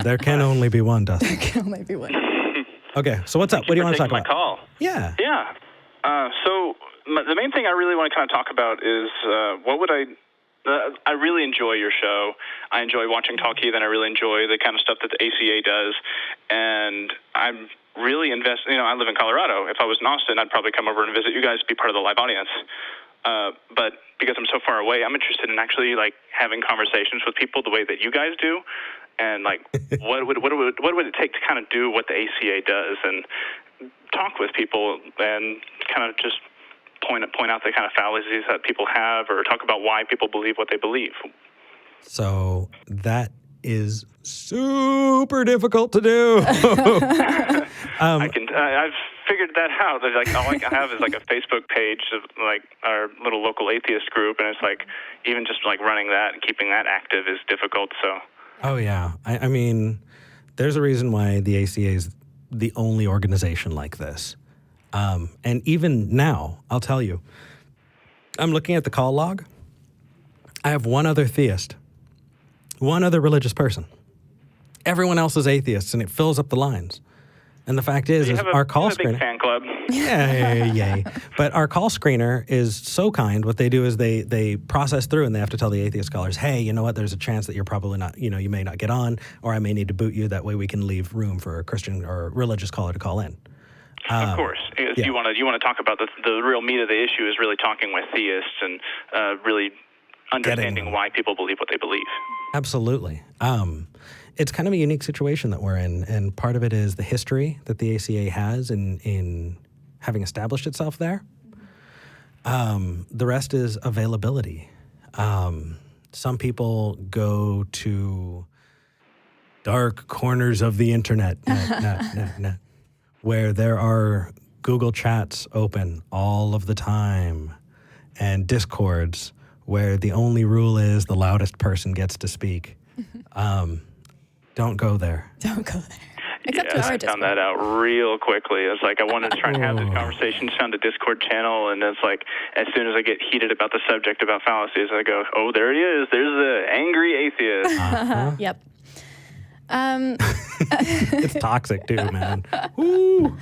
There can only be one, Dustin. There can only be one. Okay, so what's up? What do you want to talk about? My call. Yeah. Yeah. The main thing I really want to kind of talk about is I really enjoy your show. I enjoy watching Talk Heathen. I really enjoy the kind of stuff that the ACA does. And I'm really invested. I live in Colorado. If I was in Austin, I'd probably come over and visit you guys, be part of the live audience. But because I'm so far away, I'm interested in actually having conversations with people the way that you guys do. And what would it take to kind of do what the ACA does and talk with people and kind of just point out the kind of fallacies that people have or talk about why people believe what they believe. So that is super difficult to do. I've figured that out. All I have is a Facebook page of our little local atheist group, and it's even just running that and keeping that active is difficult. So. Oh yeah, I mean, there's a reason why the ACA is the only organization like this. And even now, I'll tell you, I'm looking at the call log. I have one other theist, one other religious person. Everyone else is atheists, and it fills up the lines. And the fact is our call screener. A big fan club. Yay. But our call screener is so kind. What they do is they process through, and they have to tell the atheist callers, hey, you know what? There's a chance that you're probably not, you may not get on, or I may need to boot you. That way we can leave room for a Christian or religious caller to call in. Of course. If you want to talk about the real meat of the issue is really talking with theists and really understanding why people believe what they believe. Absolutely. It's kind of a unique situation that we're in, and part of it is the history that the ACA has in having established itself there. The rest is availability. Some people go to dark corners of the internet, where there are Google chats open all of the time and Discords where the only rule is the loudest person gets to speak. Don't go there. Don't go there. I found that out real quickly. It's I wanted to try and have this conversation, found a Discord channel, and it's as soon as I get heated about the subject about fallacies, I go, oh, there he is. There's the angry atheist. Yep. It's toxic too, man. Woo.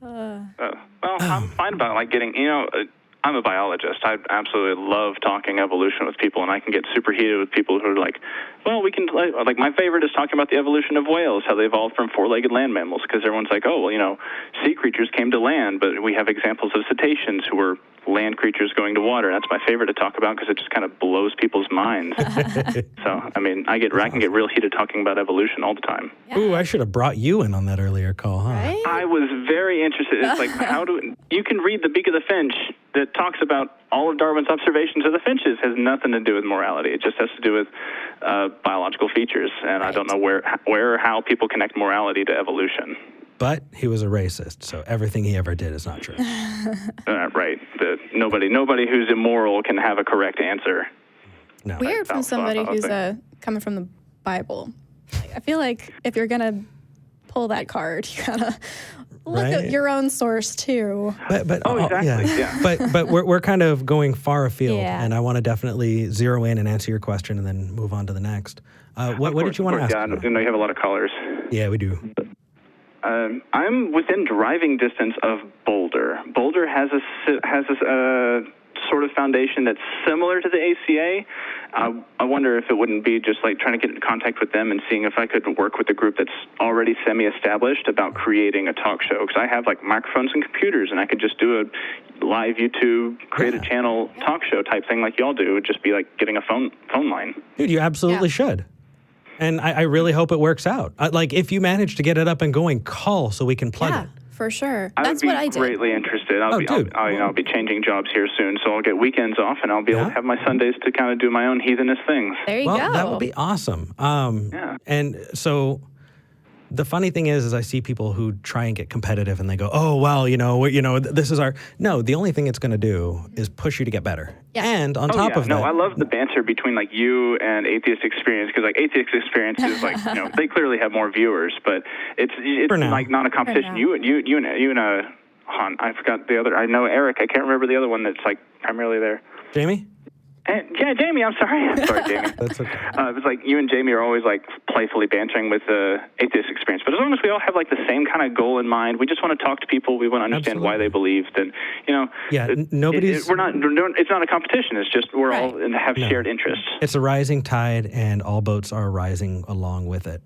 I'm fine about getting, I'm a biologist. I absolutely love talking evolution with people, and I can get super heated with people who are we can, my favorite is talking about the evolution of whales, how they evolved from four-legged land mammals, because everyone's sea creatures came to land, but we have examples of cetaceans who were land creatures going to water. That's my favorite to talk about because it just kind of blows people's minds. So, I can get real heated talking about evolution all the time. Yeah. Ooh, I should have brought you in on that earlier call, huh? Right? I was very interested. It's you can read The Beak of the Finch that talks about all of Darwin's observations of the finches. It has nothing to do with morality. It just has to do with biological features, and I don't know where or how people connect morality to evolution. But he was a racist, so everything he ever did is not true. Right. Nobody who's immoral can have a correct answer. No. Weird from somebody who's coming from the Bible. I feel like if you're going to pull that card, you got to look at your own source, too. But exactly. Yeah. But we're kind of going far afield, Yeah. and I want to definitely zero in and answer your question and then move on to the next. What did you want to ask? Yeah, I know you have a lot of callers. Yeah, we do. I'm within driving distance of Boulder. Boulder has a sort of foundation that's similar to the ACA. I wonder if it wouldn't be just like trying to get in contact with them and seeing if I could work with a group that's already semi-established about creating a talk show. Because I have like microphones and computers, and I could just do a live YouTube, create a channel talk show type thing like y'all do. It would just be like getting a phone line. Dude, you absolutely should. And I really hope it works out. Like, if you manage to get it up and going, call so we can plug it. For sure. That's what I did. I would be greatly interested. I'll be changing jobs here soon, so I'll get weekends off, and I'll be able to have my Sundays to kind of do my own heathenist things. There you go. That would be awesome. And so the funny thing is I see people who try and get competitive, and they go, oh, well, this is our... No, the only thing it's going to do is push you to get better. Yeah. And on top of that... No, I love the banter between, like, you and Atheist Experience, because, like, Atheist Experience is, like, they clearly have more viewers, but it's like, not a competition. You and I forgot the other... I know Eric. I can't remember the other one that's, like, primarily there. Jamie? Jamie, I'm sorry. Jamie. That's okay. It was like you and Jamie are always like playfully bantering with the Atheist Experience. But as long as we all have like the same kind of goal in mind, we just want to talk to people. We want to understand why they believe. Then, nobody's. It's not a competition. It's just we're all have shared interests. It's a rising tide, and all boats are rising along with it.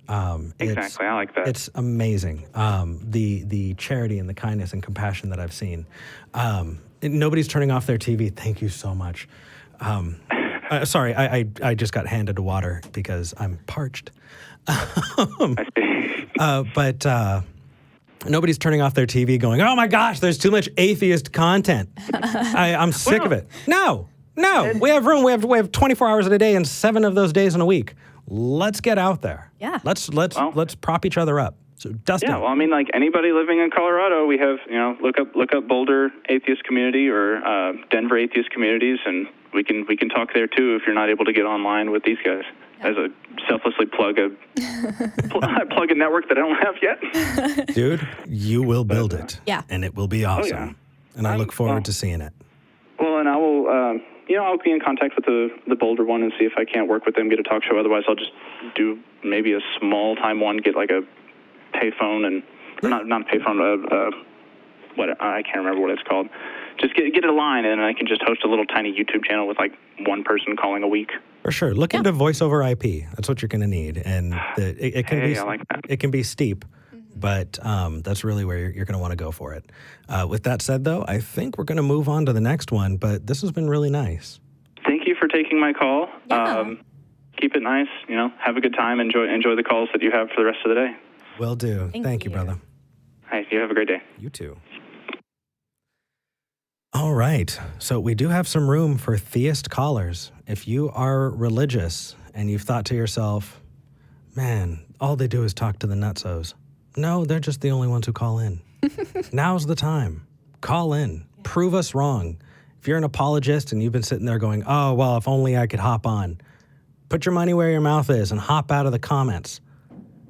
Exactly, I like that. It's amazing. The charity and the kindness and compassion that I've seen. Nobody's turning off their TV. Thank you so much. Sorry, I just got handed water because I'm parched. But nobody's turning off their TV going, oh my gosh, there's too much atheist content. I'm sick of it. No, we have room. We have 24 hours in a day and 7 of those days in a week. Let's get out there. Yeah. Let's prop each other up. So Dustin. Yeah, well, I mean, like anybody living in Colorado, we have, look up Boulder Atheist Community or Denver Atheist Communities, and we can talk there too if you're not able to get online with these guys. As a selflessly plug a network that I don't have yet. Dude, you will build it. Yeah. And it will be awesome. Oh, yeah. And I look forward to seeing it. Well, and I will, I'll be in contact with the Boulder one and see if I can't work with them, get a talk show. Otherwise, I'll just do maybe a small time one, get like a payphone or not a payphone, I can't remember what it's called. Just get a line, and I can just host a little tiny YouTube channel with like one person calling a week. For sure. Look into voice over IP. That's what you're going to need, and it can be. I like that. It can be steep, but that's really where you're going to want to go for it. With that said, though, I think we're going to move on to the next one. But this has been really nice. Thank you for taking my call. Yeah. Keep it nice. Have a good time. Enjoy the calls that you have for the rest of the day. Will do. Thank you, brother. Hey, you have a great day. You too. All right. So we do have some room for theist callers. If you are religious and you've thought to yourself, man, all they do is talk to the nutsos. No, they're just the only ones who call in. Now's the time. Call in. Prove us wrong. If you're an apologist and you've been sitting there going, oh, well, if only I could hop on. Put your money where your mouth is and hop out of the comments.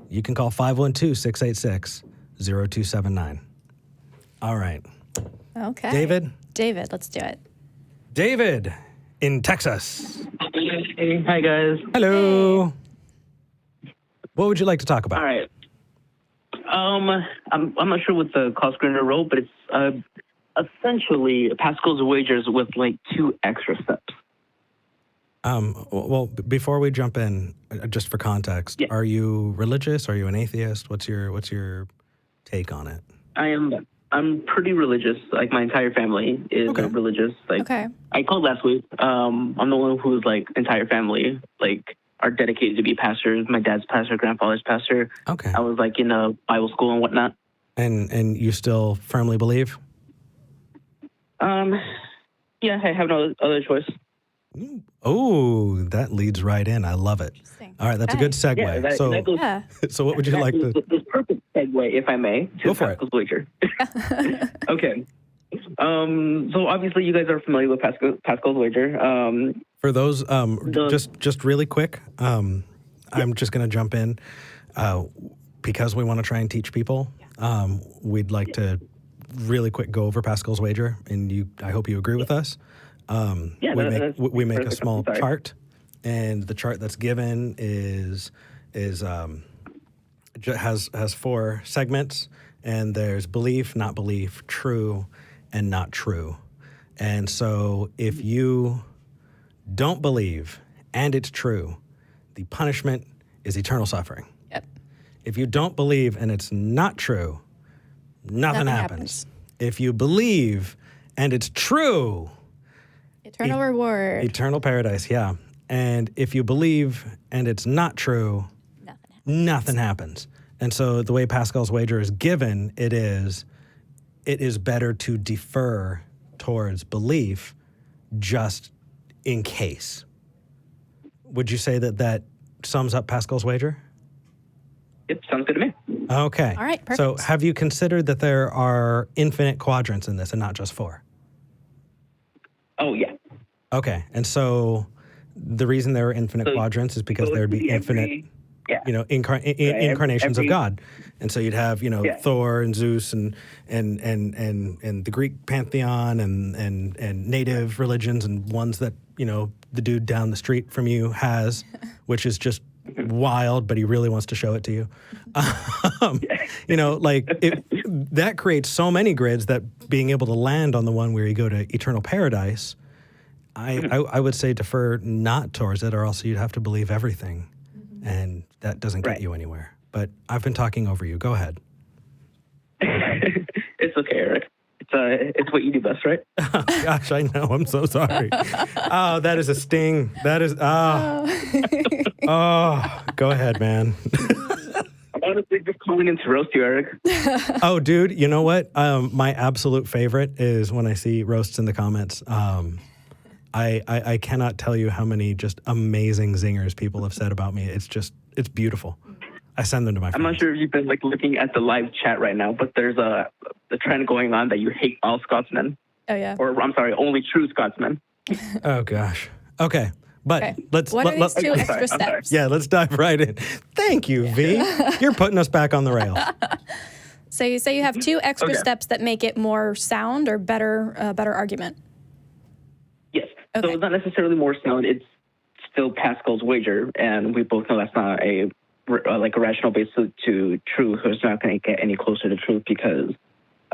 You can call 512-686-0279. All right. Okay. David, let's do it. David in Texas. Hey, hi, guys. Hello. Hey. What would you like to talk about? All right. I'm not sure what the call screener wrote, but it's essentially Pascal's wagers with like 2 extra steps. Well, before we jump in, just for context, Are you religious? Are you an atheist? What's your take on it? I'm pretty religious. Like my entire family is religious. Like I called last week. I'm the one who's like entire family like are dedicated to be pastors. My dad's pastor, grandfather's pastor. Okay. I was like in a Bible school and whatnot. And you still firmly believe? Yeah, I have no other choice. Oh, that leads right in. I love it. All right, that's a good segue. Yeah, so what would you like to... This perfect segue, if I may, to Go for Pascal's wager. Okay. So obviously you guys are familiar with Pascal's wager. For those, just really quick, I'm just going to jump in. Because we want to try and teach people, we'd like to really quick go over Pascal's wager, and I hope you agree with us. We make a small chart, and the chart that's given has 4 segments, and there's belief, not belief, true, and not true. And so if you don't believe and it's true, the punishment is eternal suffering. Yep. If you don't believe and it's not true, nothing happens. If you believe and it's true, eternal reward. Eternal paradise, yeah. And if you believe and it's not true, nothing happens. And so the way Pascal's wager is given, it is better to defer towards belief just in case. Would you say that sums up Pascal's wager? It sounds good to me. Okay. All right, perfect. So have you considered that there are infinite quadrants in this and not just 4? Oh, yeah. Okay. And so the reason there are infinite quadrants is because there would be infinite, incarnations of God. And so you'd have, Thor and Zeus and the Greek pantheon and native religions and ones that, the dude down the street from you has, which is just wild, but he really wants to show it to you. That creates so many grids that being able to land on the one where you go to eternal paradise, I would say defer not towards it, or else you'd have to believe everything, and that doesn't get you anywhere. But I've been talking over you. Go ahead. It's okay, Eric. It's what you do best, right? Oh, gosh, I know. I'm so sorry. Oh, that is a sting. That is, go ahead, man. I'm honestly just calling in to roast you, Eric. Oh, dude, you know what? My absolute favorite is when I see roasts in the comments. I cannot tell you how many just amazing zingers people have said about me. It's beautiful. I send them to my friends. I'm not sure if you've been looking at the live chat right now, but there's a trend going on that you hate all Scotsmen. Oh, yeah. Or, I'm sorry, only true Scotsmen. Oh, gosh. Okay. But let's... What are these two extra steps? Yeah, let's dive right in. Thank you, V. You're putting us back on the rails. So you say you have 2 extra steps that make it more sound or better argument? Yes. Okay. So it's not necessarily more sound. It's still Pascal's wager, and we both know that's not a rational basis to truth. So it's not going to get any closer to truth, because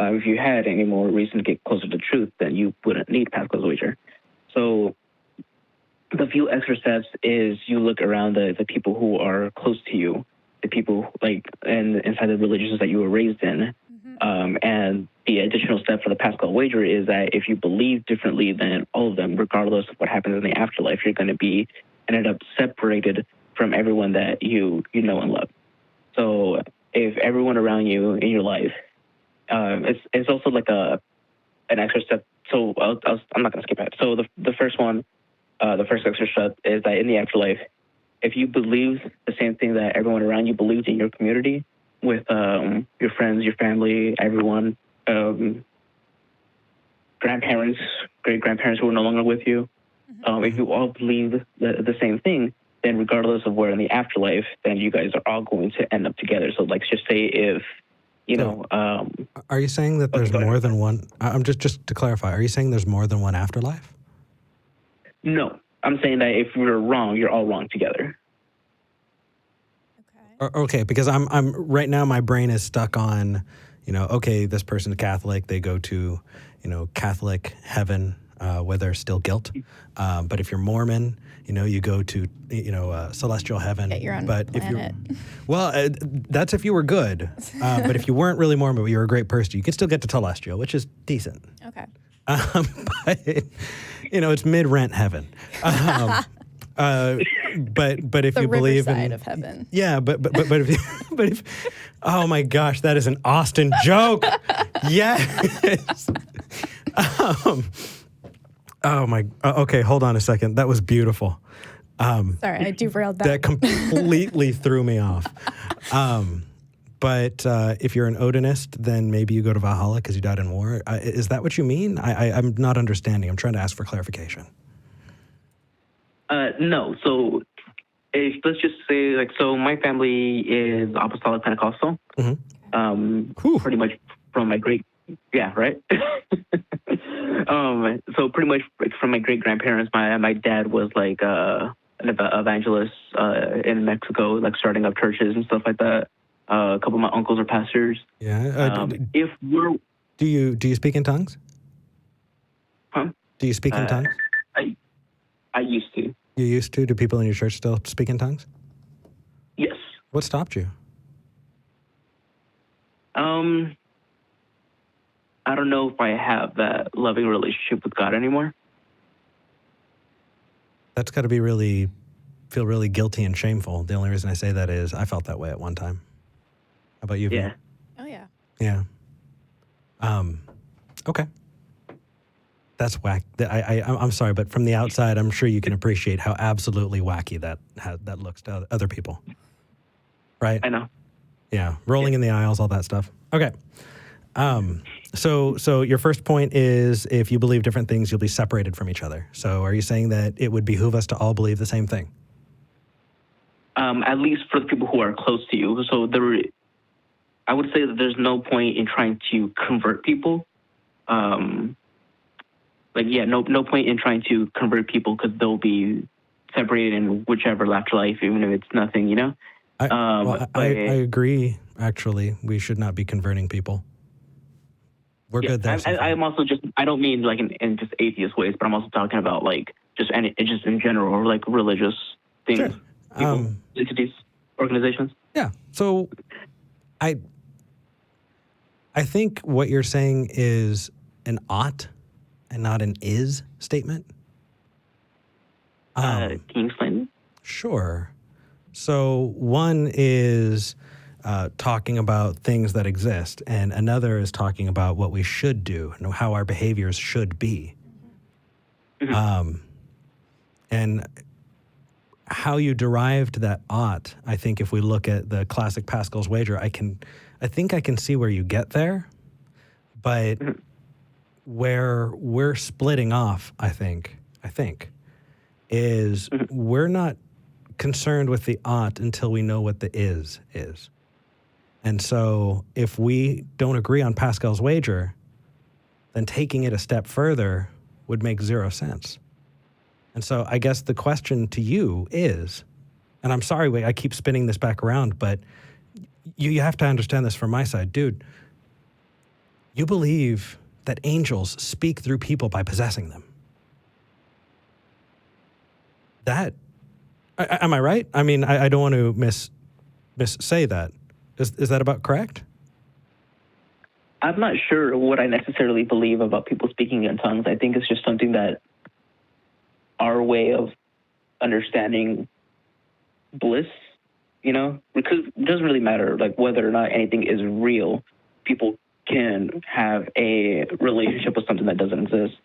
if you had any more reason to get closer to truth, then you wouldn't need Pascal's wager. So the few extra steps is you look around the people who are close to you, the people inside the religions that you were raised in. And the additional step for the Pascal wager is that if you believe differently than all of them, regardless of what happens in the afterlife, you're going to be ended up separated from everyone that you know and love. So if everyone around you in your life, it's also like an extra step. So I'm not going to skip ahead. So the first one, the first extra step is that in the afterlife, if you believe the same thing that everyone around you believes in your community, with your friends, your family, everyone, grandparents, great-grandparents who are no longer with you, if you all believe the same thing, then regardless of where in the afterlife, then you guys are all going to end up together. So let's just say if, are you saying that there's more than one? I'm just to clarify, are you saying there's more than one afterlife? No. I'm saying that if you're wrong, you're all wrong together. Okay, because I'm right now my brain is stuck on, okay, this person's Catholic, they go to, Catholic heaven where there's still guilt. But if you're Mormon, you go to, celestial heaven. Get your own but planet. That's if you were good. But if you weren't really Mormon, but you were a great person, you could still get to celestial, which is decent. Okay. But it's mid-rent heaven. But if the you believe in of heaven. Yeah, but if oh my gosh, that is an Austin joke. Yes. Okay, hold on a second. That was beautiful. Sorry, I derailed that. That completely threw me off. But if you're an Odinist, then maybe you go to Valhalla because you died in war. Is that what you mean? I'm not understanding. I'm trying to ask for clarification. No. So let's just say, so my family is Apostolic Pentecostal. Mm-hmm. Pretty much from my right? So pretty much from my great-grandparents, my dad was an evangelist in Mexico, starting up churches and stuff like that. A couple of my uncles are pastors. Yeah. Do you speak in tongues? Huh? Do you speak in tongues? I used to. You used to? Do people in your church still speak in tongues? Yes. What stopped you? I don't know if I have that loving relationship with God anymore. That's got to be feel really guilty and shameful. The only reason I say that is I felt that way at one time. How about you? Yeah. Oh, yeah. Yeah. Okay. That's whack. I'm sorry, but from the outside, I'm sure you can appreciate how absolutely wacky that looks to other people. Right? I know. Yeah. Rolling in the aisles, all that stuff. Okay. So your first point is if you believe different things, you'll be separated from each other. So are you saying that it would behoove us to all believe the same thing? At least for the people who are close to you. So I would say that there's no point in trying to convert people. No point in trying to convert people because they'll be separated in whichever afterlife, even if it's nothing, you know? I agree, actually. We should not be converting people. We're good there. I'm also I don't mean like in just atheist ways, but I'm also talking about like just in general, or like religious things, sure. People, entities, organizations. Yeah. So I think what you're saying is an ought and not an is statement. Can you explain? Sure. So one is talking about things that exist, and another is talking about what we should do and how our behaviors should be. Mm-hmm. And how you derived that ought, I think if we look at the classic Pascal's wager, I think I can see where you get there, but mm-hmm. where we're splitting off, I think, is mm-hmm. we're not concerned with the ought until we know what the is. And so if we don't agree on Pascal's wager, then taking it a step further would make zero sense. And so I guess the question to you is, and I'm sorry I keep spinning this back around, but you have to understand this from my side. Dude, you believe that angels speak through people by possessing them. Am I right? I mean, I don't want to say that. Is that about correct? I'm not sure what I necessarily believe about people speaking in tongues. I think it's just something that our way of understanding bliss, you know, because it doesn't really matter like whether or not anything is real. People can have a relationship with something that doesn't exist.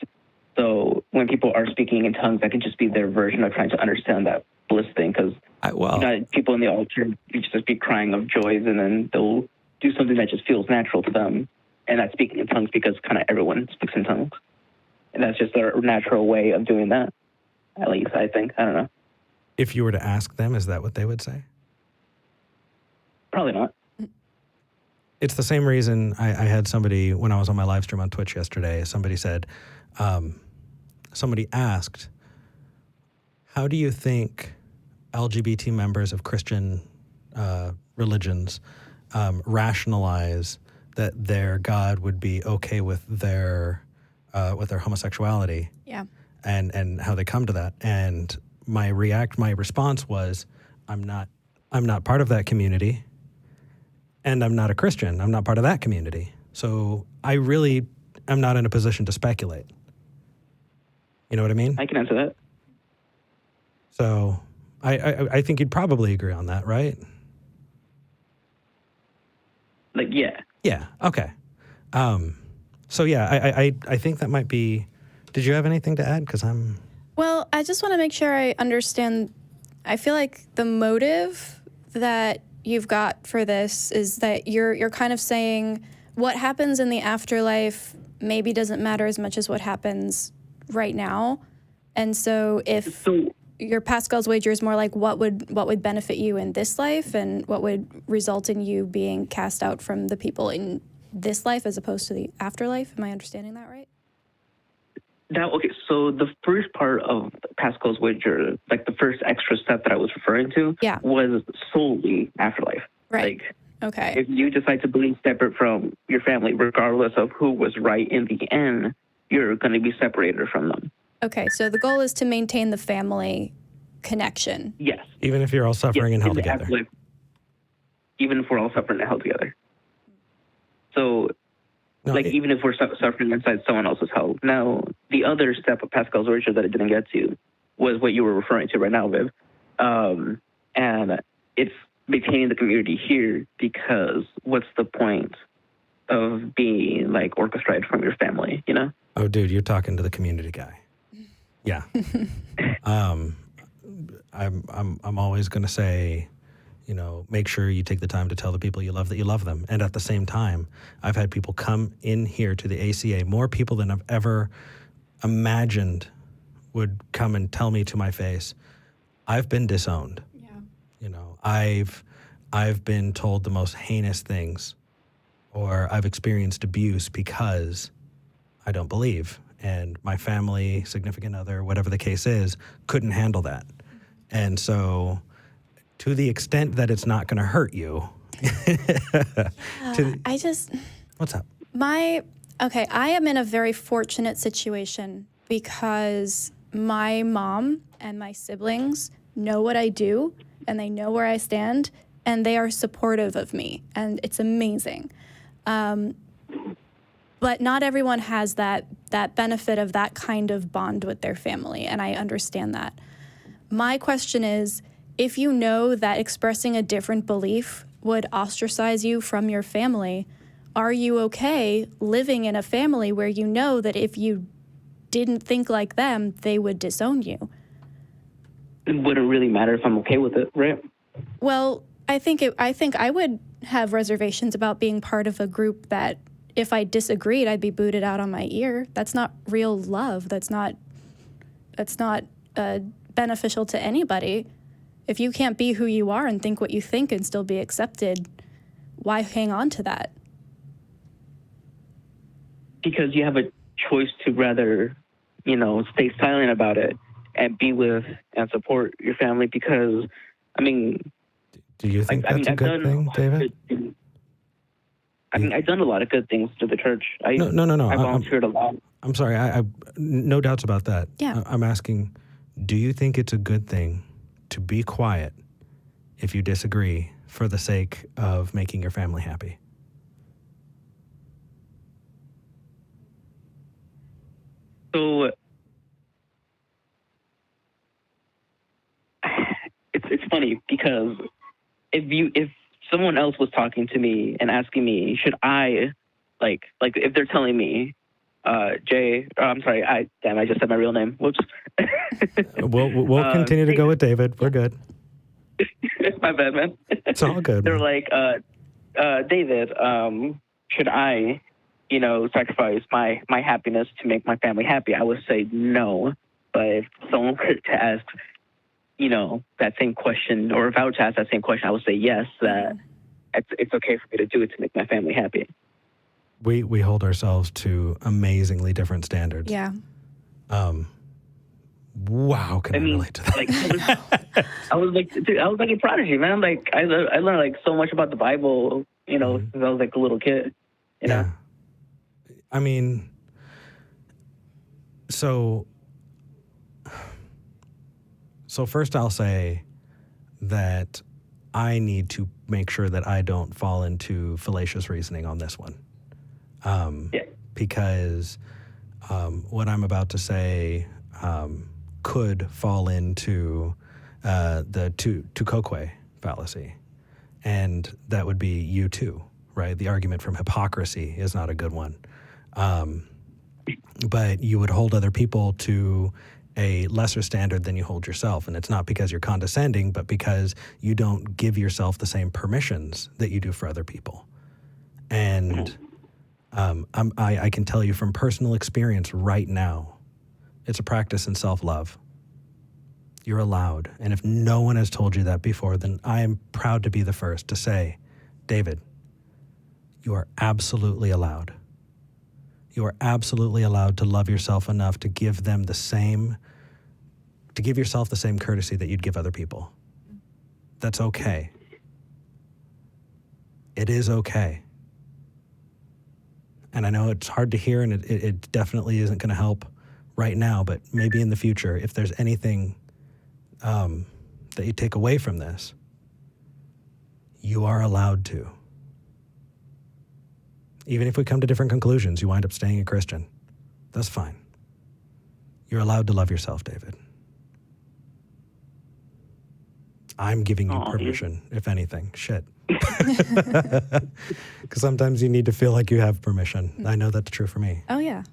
So when people are speaking in tongues, that can just be their version of trying to understand that bliss thing. Because people in the altar, you just be crying of joys, and then they'll do something that just feels natural to them, and that's speaking in tongues because kind of everyone speaks in tongues, and that's just their natural way of doing that. At least I think. I don't know. If you were to ask them, is that what they would say? Probably not. It's the same reason I had somebody, when I was on my live stream on Twitch yesterday, somebody said, somebody asked, how do you think LGBT members of Christian religions rationalize that their God would be okay with their homosexuality? Yeah. And how they come to that. And my response was, I'm not part of that community, and I'm not a Christian. I'm not part of that community. So I really am not in a position to speculate. You know what I mean? I can answer that. So I think you'd probably agree on that, right? Like, yeah. Yeah, okay. So yeah, I think that might be... Did you have anything to add? Well, I just want to make sure I understand. I feel like the motive that you've got for this is that you're kind of saying what happens in the afterlife maybe doesn't matter as much as what happens right now. And so if your Pascal's wager is more like what would benefit you in this life and what would result in you being cast out from the people in this life as opposed to the afterlife. Am I understanding that right? Okay, so the first part of Pascal's wager, like the first extra step that I was referring to, was solely afterlife. Right. Like, okay. If you decide to believe separate from your family, regardless of who was right in the end, you're going to be separated from them. Okay, so the goal is to maintain the family connection. Yes. Even if you're all suffering and held together. Even if we're all suffering and held together. So, even if we're suffering inside someone else's hell. Now, the other step of Pascal's virtue that it didn't get to was what you were referring to right now, Viv. And it's maintaining the community here, because what's the point of being like orchestrated from your family, you know? Oh, dude, you're talking to the community guy. Yeah. I'm always going to say, you know, make sure you take the time to tell the people you love that you love them. And at the same time, I've had people come in here to the ACA, more people than I've ever imagined would come and tell me to my face, I've been disowned. Yeah. You know, I've been told the most heinous things, or I've experienced abuse because I don't believe. And my family, significant other, whatever the case is, couldn't handle that. And so, to the extent that it's not going to hurt you. What's up? I am in a very fortunate situation because my mom and my siblings know what I do and they know where I stand and they are supportive of me, and it's amazing. But not everyone has that benefit of that kind of bond with their family, and I understand that. My question is, if you know that expressing a different belief would ostracize you from your family, are you okay living in a family where you know that if you didn't think like them, they would disown you? It wouldn't really matter if I'm okay with it, right? Well, I think I would have reservations about being part of a group that if I disagreed, I'd be booted out on my ear. That's not real love. That's not beneficial to anybody. If you can't be who you are and think what you think and still be accepted, why hang on to that? Because you have a choice to rather, you know, stay silent about it and be with and support your family. Because, I mean, do you think that's a good thing, David? I've done a lot of good things to the church. No. I volunteered a lot. I'm sorry. I no doubts about that. Yeah. I'm asking, do you think it's a good thing to be quiet if you disagree for the sake of making your family happy? So it's funny because if someone else was talking to me and asking me, should I like if they're telling me, Jay, I'm sorry, I just said my real name. Whoops. We'll continue to go with David. We're good. My bad, man. It's all good. They're like, David, should I, you know, sacrifice my happiness to make my family happy? I would say no. But if someone were to ask, you know, that same question, or if I were to ask that same question, I would say yes, that it's okay for me to do it to make my family happy. We hold ourselves to amazingly different standards. Yeah. Wow, can I relate to that? Like, I was like a prodigy, man. Like I learned like so much about the Bible, you know, since I was like a little kid. You know? I mean, so first I'll say that I need to make sure that I don't fall into fallacious reasoning on this one. Because what I'm about to say could fall into the Tukokwe fallacy. And that would be you too, right? The argument from hypocrisy is not a good one. But you would hold other people to a lesser standard than you hold yourself. And it's not because you're condescending, but because you don't give yourself the same permissions that you do for other people. And I can tell you from personal experience right now, it's a practice in self-love. You're allowed. And if no one has told you that before, then I am proud to be the first to say, David, you are absolutely allowed. You are absolutely allowed to love yourself enough to give yourself the same courtesy that you'd give other people. That's okay. It is okay. And I know it's hard to hear, and it definitely isn't going to help right now, but maybe in the future, if there's anything that you take away from this, you are allowed to. Even if we come to different conclusions, you wind up staying a Christian. That's fine. You're allowed to love yourself, David. I'm giving you permission, if anything. Shit. Because sometimes you need to feel like you have permission. I know that's true for me. Oh, yeah.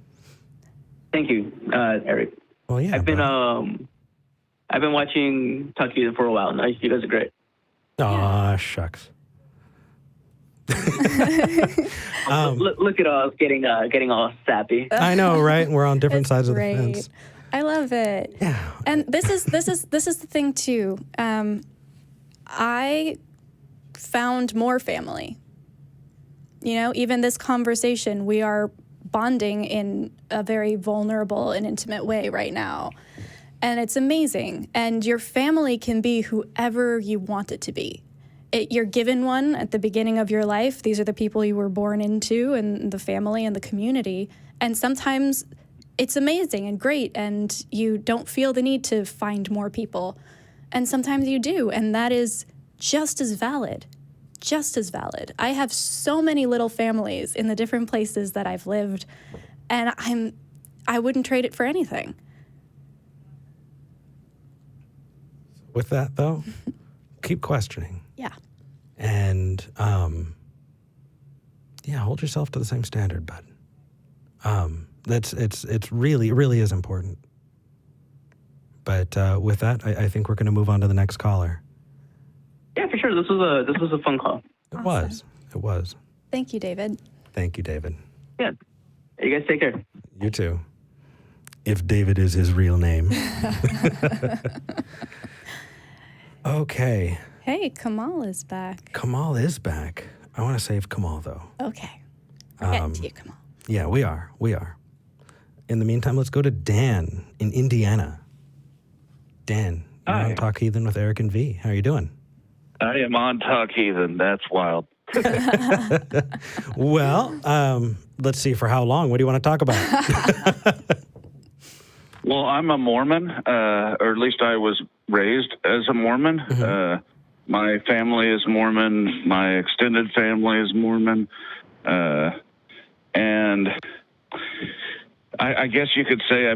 Thank you, Eric. Well, yeah. I've been watching Talk Heathen for a while now. You guys are great. Aw, shucks. Look at us getting all sappy. I know, right? We're on different sides of the fence. I love it. Yeah. And this is the thing too. I found more family. You know, even this conversation, we are bonding in a very vulnerable and intimate way right now. And it's amazing. And your family can be whoever you want it to be. You're given one at the beginning of your life. These are the people you were born into, and the family and the community. And sometimes it's amazing and great, and you don't feel the need to find more people. And sometimes you do, and that is just as valid. Just as valid. I have so many little families in the different places that I've lived, and I wouldn't trade it for anything. With that, though, keep questioning. Yeah. And, hold yourself to the same standard, bud. It's really is important. But with that, I think we're going to move on to the next caller. Yeah, for sure. This was a fun call. Awesome. It was. Thank you, David. Thank you, David. Yeah. You guys take care. You too. If David is his real name. Okay. Hey, Kamal is back. Kamal is back. I want to save Kamal, though. Okay. We're getting to you, Kamal. Yeah, we are. In the meantime, let's go to Dan in Indiana. Dan, you're on Talk Heathen with Eric and V. How are you doing? I am on Talk Heathen. That's wild. Well, let's see for how long. What do you want to talk about? Well, I'm a Mormon, or at least I was raised as a Mormon. Mm-hmm. My family is Mormon. My extended family is Mormon. And I guess you could say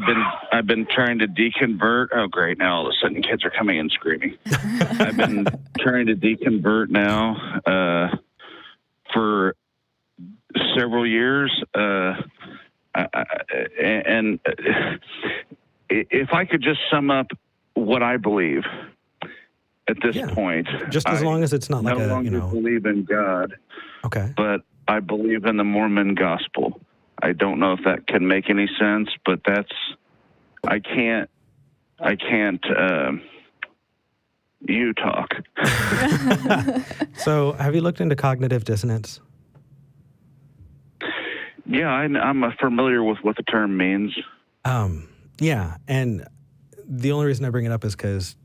I've been trying to deconvert. Oh, great. Now all of a sudden kids are coming in screaming. I've been trying to deconvert now for several years. And if I could just sum up what I believe at this point. Just as long as it's not like no longer believe in God. Okay. But I believe in the Mormon gospel. I don't know if that can make any sense, but I can't, you talk. So have you looked into cognitive dissonance? Yeah, I'm familiar with what the term means. Yeah, and the only reason I bring it up is because,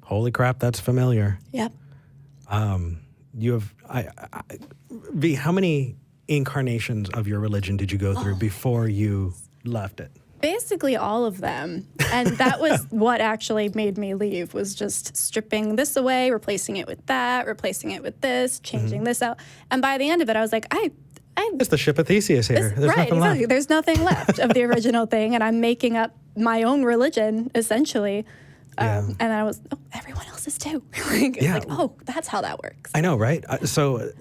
holy crap, that's familiar. Yep. You have, V, how many incarnations of your religion did you go through before you left it? Basically all of them. And that was what actually made me leave, was just stripping this away, replacing it with that, replacing it with this, changing this out. And by the end of it, I was like, it's the ship of Theseus here. There's nothing left. There's nothing left of the original thing, and I'm making up my own religion, essentially. And I was, everyone else is too. That's how that works. I know, right? So,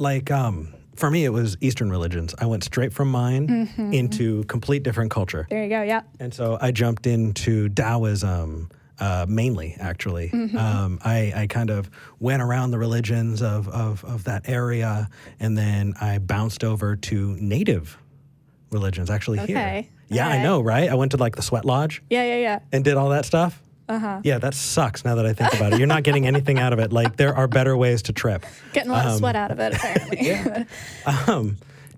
for me, it was Eastern religions. I went straight from mine into complete different culture. There you go, yeah. And so I jumped into Taoism, mainly, actually. I kind of went around the religions of that area, and then I bounced over to native religions, actually here. Yeah, I know, right? I went to the Sweat Lodge. Yeah. And did all that stuff. Yeah, that sucks now that I think about it. You're not getting anything out of it. There are better ways to trip. Getting a lot of sweat out of it, apparently.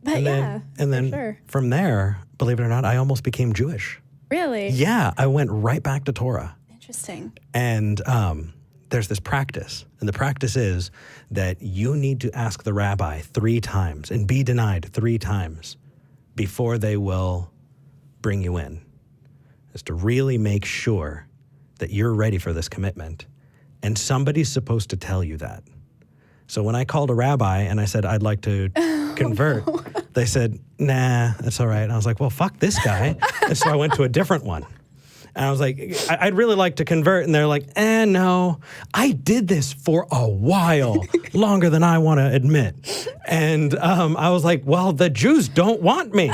And then from there, believe it or not, I almost became Jewish. Really? Yeah, I went right back to Torah. Interesting. And there's this practice. And the practice is that you need to ask the rabbi 3 times and be denied 3 times before they will bring you in, is to really make sure that you're ready for this commitment. And somebody's supposed to tell you that. So when I called a rabbi and I said, I'd like to convert, they said, nah, that's all right. And I was like, well, fuck this guy. And so I went to a different one. And I was like, I'd really like to convert. And they're like, no, I did this for a while, longer than I want to admit. And I was like, well, the Jews don't want me.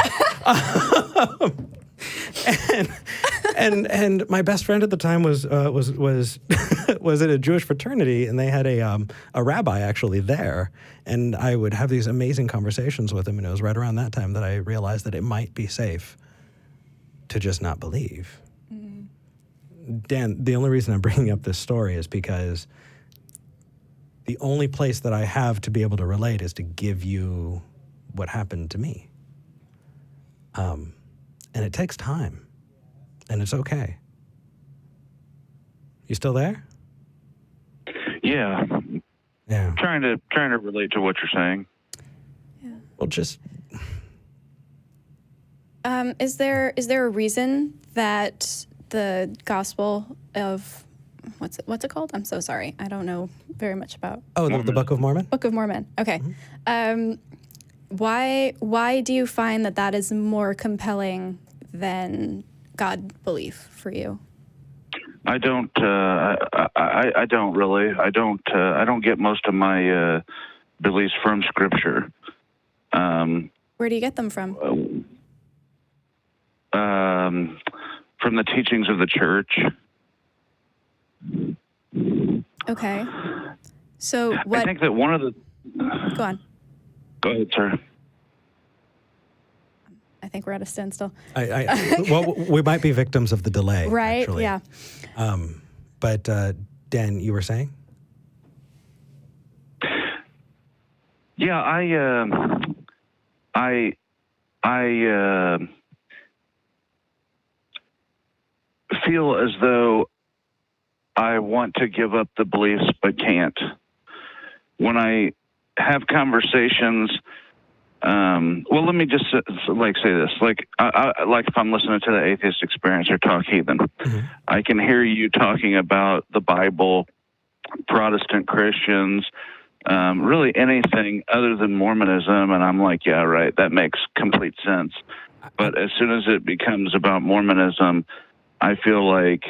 And my best friend at the time was in a Jewish fraternity, and they had a rabbi actually there, and I would have these amazing conversations with him, and it was right around that time that I realized that it might be safe to just not believe. Mm-hmm. Dan, the only reason I'm bringing up this story is because the only place that I have to be able to relate is to give you what happened to me. And it takes time, and it's okay. You still there? Yeah. Yeah. Trying to relate to what you're saying. Yeah. Well, just. Is there a reason that the Gospel of what's it called? I'm so sorry. I don't know very much about. Oh, the Book of Mormon? Book of Mormon. Okay. Mm-hmm. Why do you find that is more compelling than God belief for you? I don't. I don't really. I don't get most of my beliefs from Scripture. Where do you get them from? From the teachings of the church. Okay. So what? I think that one of the. Go on. Go ahead, sir. I think we're at a standstill. Well, we might be victims of the delay. Right, actually. yeah. But Dan, you were saying? Yeah, I feel as though I want to give up the beliefs but can't. When I have conversations, well, let me just say this. Like if I'm listening to the Atheist Experience or Talk Heathen, mm-hmm. I can hear you talking about the Bible, Protestant Christians, really anything other than Mormonism, and I'm like, yeah, right, that makes complete sense. But as soon as it becomes about Mormonism, I feel like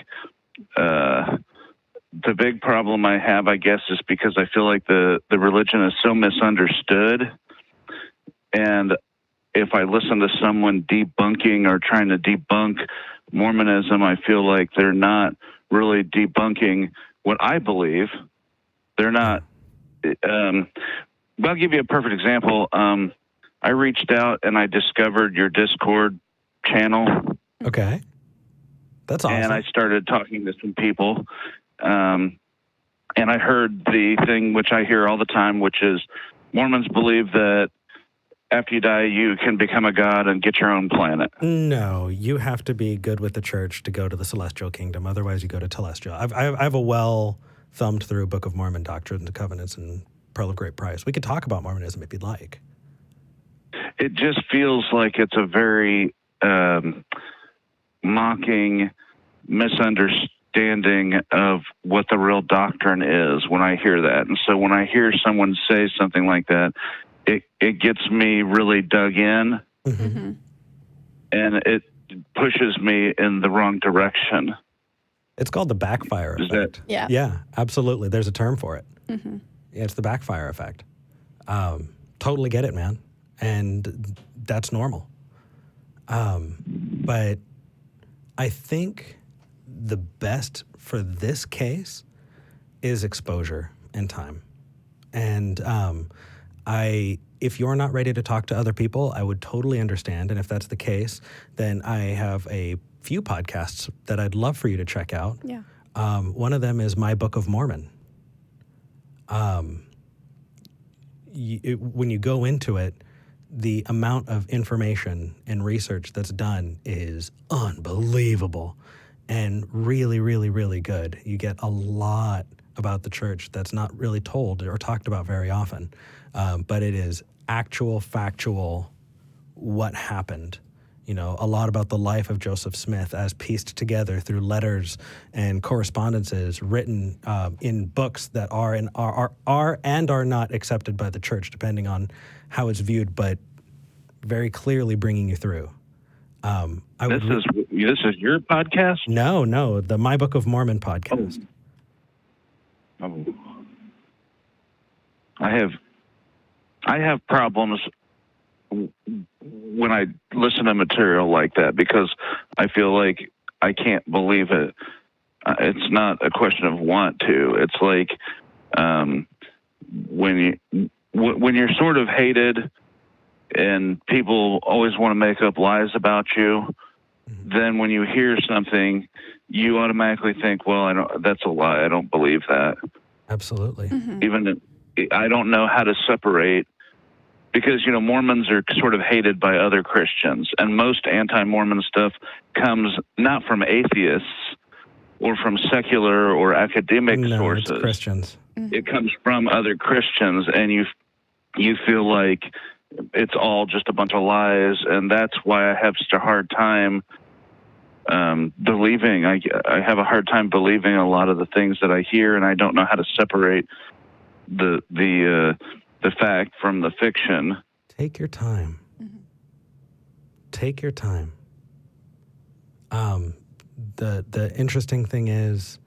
the big problem I have, I guess, is because I feel like the religion is so misunderstood. And if I listen to someone debunking or trying to debunk Mormonism, I feel like they're not really debunking what I believe. They're not. I'll give you a perfect example. I reached out and I discovered your Discord channel. Okay. That's awesome. And I started talking to some people. And I heard the thing which I hear all the time, which is Mormons believe that after you die, you can become a god and get your own planet. No, you have to be good with the church to go to the celestial kingdom. Otherwise, you go to telestial. I have a well-thumbed through Book of Mormon Doctrines and Covenants and Pearl of Great Price. We could talk about Mormonism if you'd like. It just feels like it's a very mocking, misunderstanding of what the real doctrine is when I hear that. And so when I hear someone say something like that, it gets me really dug in, mm-hmm. and it pushes me in the wrong direction. It's called the backfire effect. Yeah, absolutely. There's a term for it. Mm-hmm. Yeah, it's the backfire effect. Totally get it, man. And that's normal. But I think the best for this case is exposure and time. And if you're not ready to talk to other people, I would totally understand. And if that's the case, then I have a few podcasts that I'd love for you to check out. Yeah. One of them is My Book of Mormon. When you go into it, the amount of information and research that's done is unbelievable and really, really, really good. You get a lot about the church that's not really told or talked about very often, but it is actual, factual what happened. A lot about the life of Joseph Smith as pieced together through letters and correspondences written in books that are and are not accepted by the church, depending on how it's viewed, but very clearly bringing you through. This is your podcast? No, the My Book of Mormon podcast. Oh. I have problems when I listen to material like that because I feel like I can't believe it. It's not a question of want to. It's like when you're sort of hated and people always want to make up lies about you, then when you hear something, you automatically think, well, that's a lie. I don't believe that. Absolutely. Even I don't know how to separate, because, Mormons are sort of hated by other Christians, and most anti-Mormon stuff comes not from atheists or from secular or academic sources. It's Christians. It comes from other Christians, and you feel like it's all just a bunch of lies, and that's why I have such a hard time believing. I have a hard time believing a lot of the things that I hear, and I don't know how to separate the fact from the fiction. Take your time. Take your time. The interesting thing is,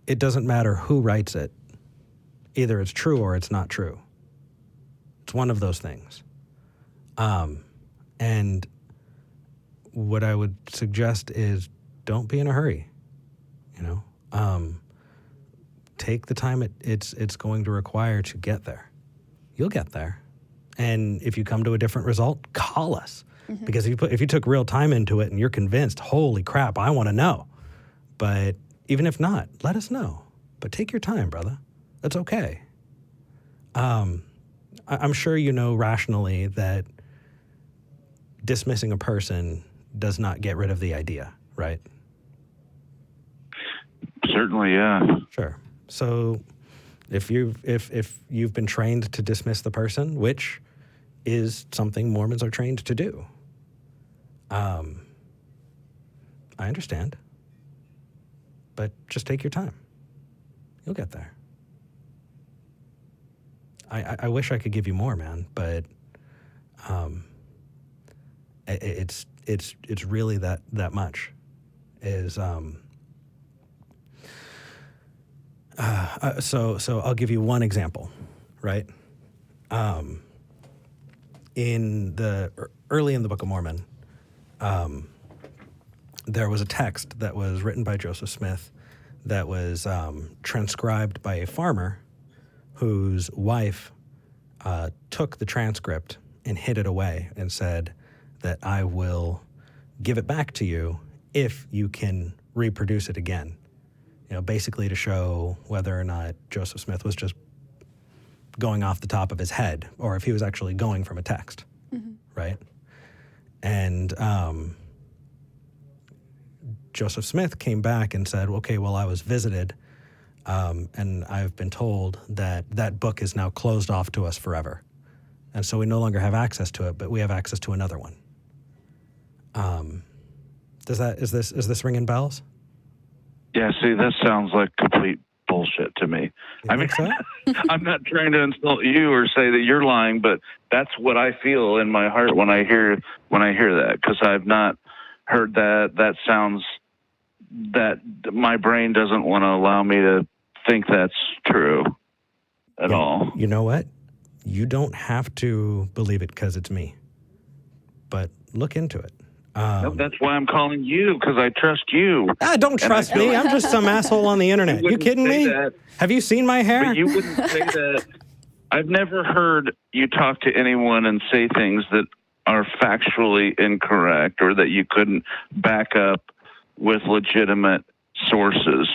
it doesn't matter who writes it. Either it's true or it's not true. It's one of those things. And what I would suggest is don't be in a hurry. Take the time it's going to require to get there. You'll get there. And if you come to a different result, call us. Because if you took real time into it and you're convinced, holy crap, I want to know. But even if not, let us know. But take your time, brother. That's okay. I'm sure you know rationally that dismissing a person does not get rid of the idea, right? Certainly, yeah. Sure. So if you've been trained to dismiss the person, which is something Mormons are trained to do, I understand. But just take your time. You'll get there. I wish I could give you more, man, but it's really that much. So I'll give you one example, right? Early in the Book of Mormon, there was a text that was written by Joseph Smith that was transcribed by a farmer whose wife took the transcript and hid it away and said that I will give it back to you if you can reproduce it again. Basically to show whether or not Joseph Smith was just going off the top of his head or if he was actually going from a text, right? And Joseph Smith came back and said, okay, well, I was visited, and I've been told that book is now closed off to us forever. And so we no longer have access to it, but we have access to another one. Is this ringing bells? Yeah, see, that sounds like complete bullshit to me. So? I'm not trying to insult you or say that you're lying, but that's what I feel in my heart when I hear that, because I've not heard that. That sounds that my brain doesn't want to allow me to think that's true at all. You know what? You don't have to believe it because it's me, but look into it. No, that's why I'm calling you, because I trust you. Don't trust me. I'm just some asshole on the internet. You kidding me? That. Have you seen my hair? But you wouldn't say that. I've never heard you talk to anyone and say things that are factually incorrect or that you couldn't back up with legitimate sources,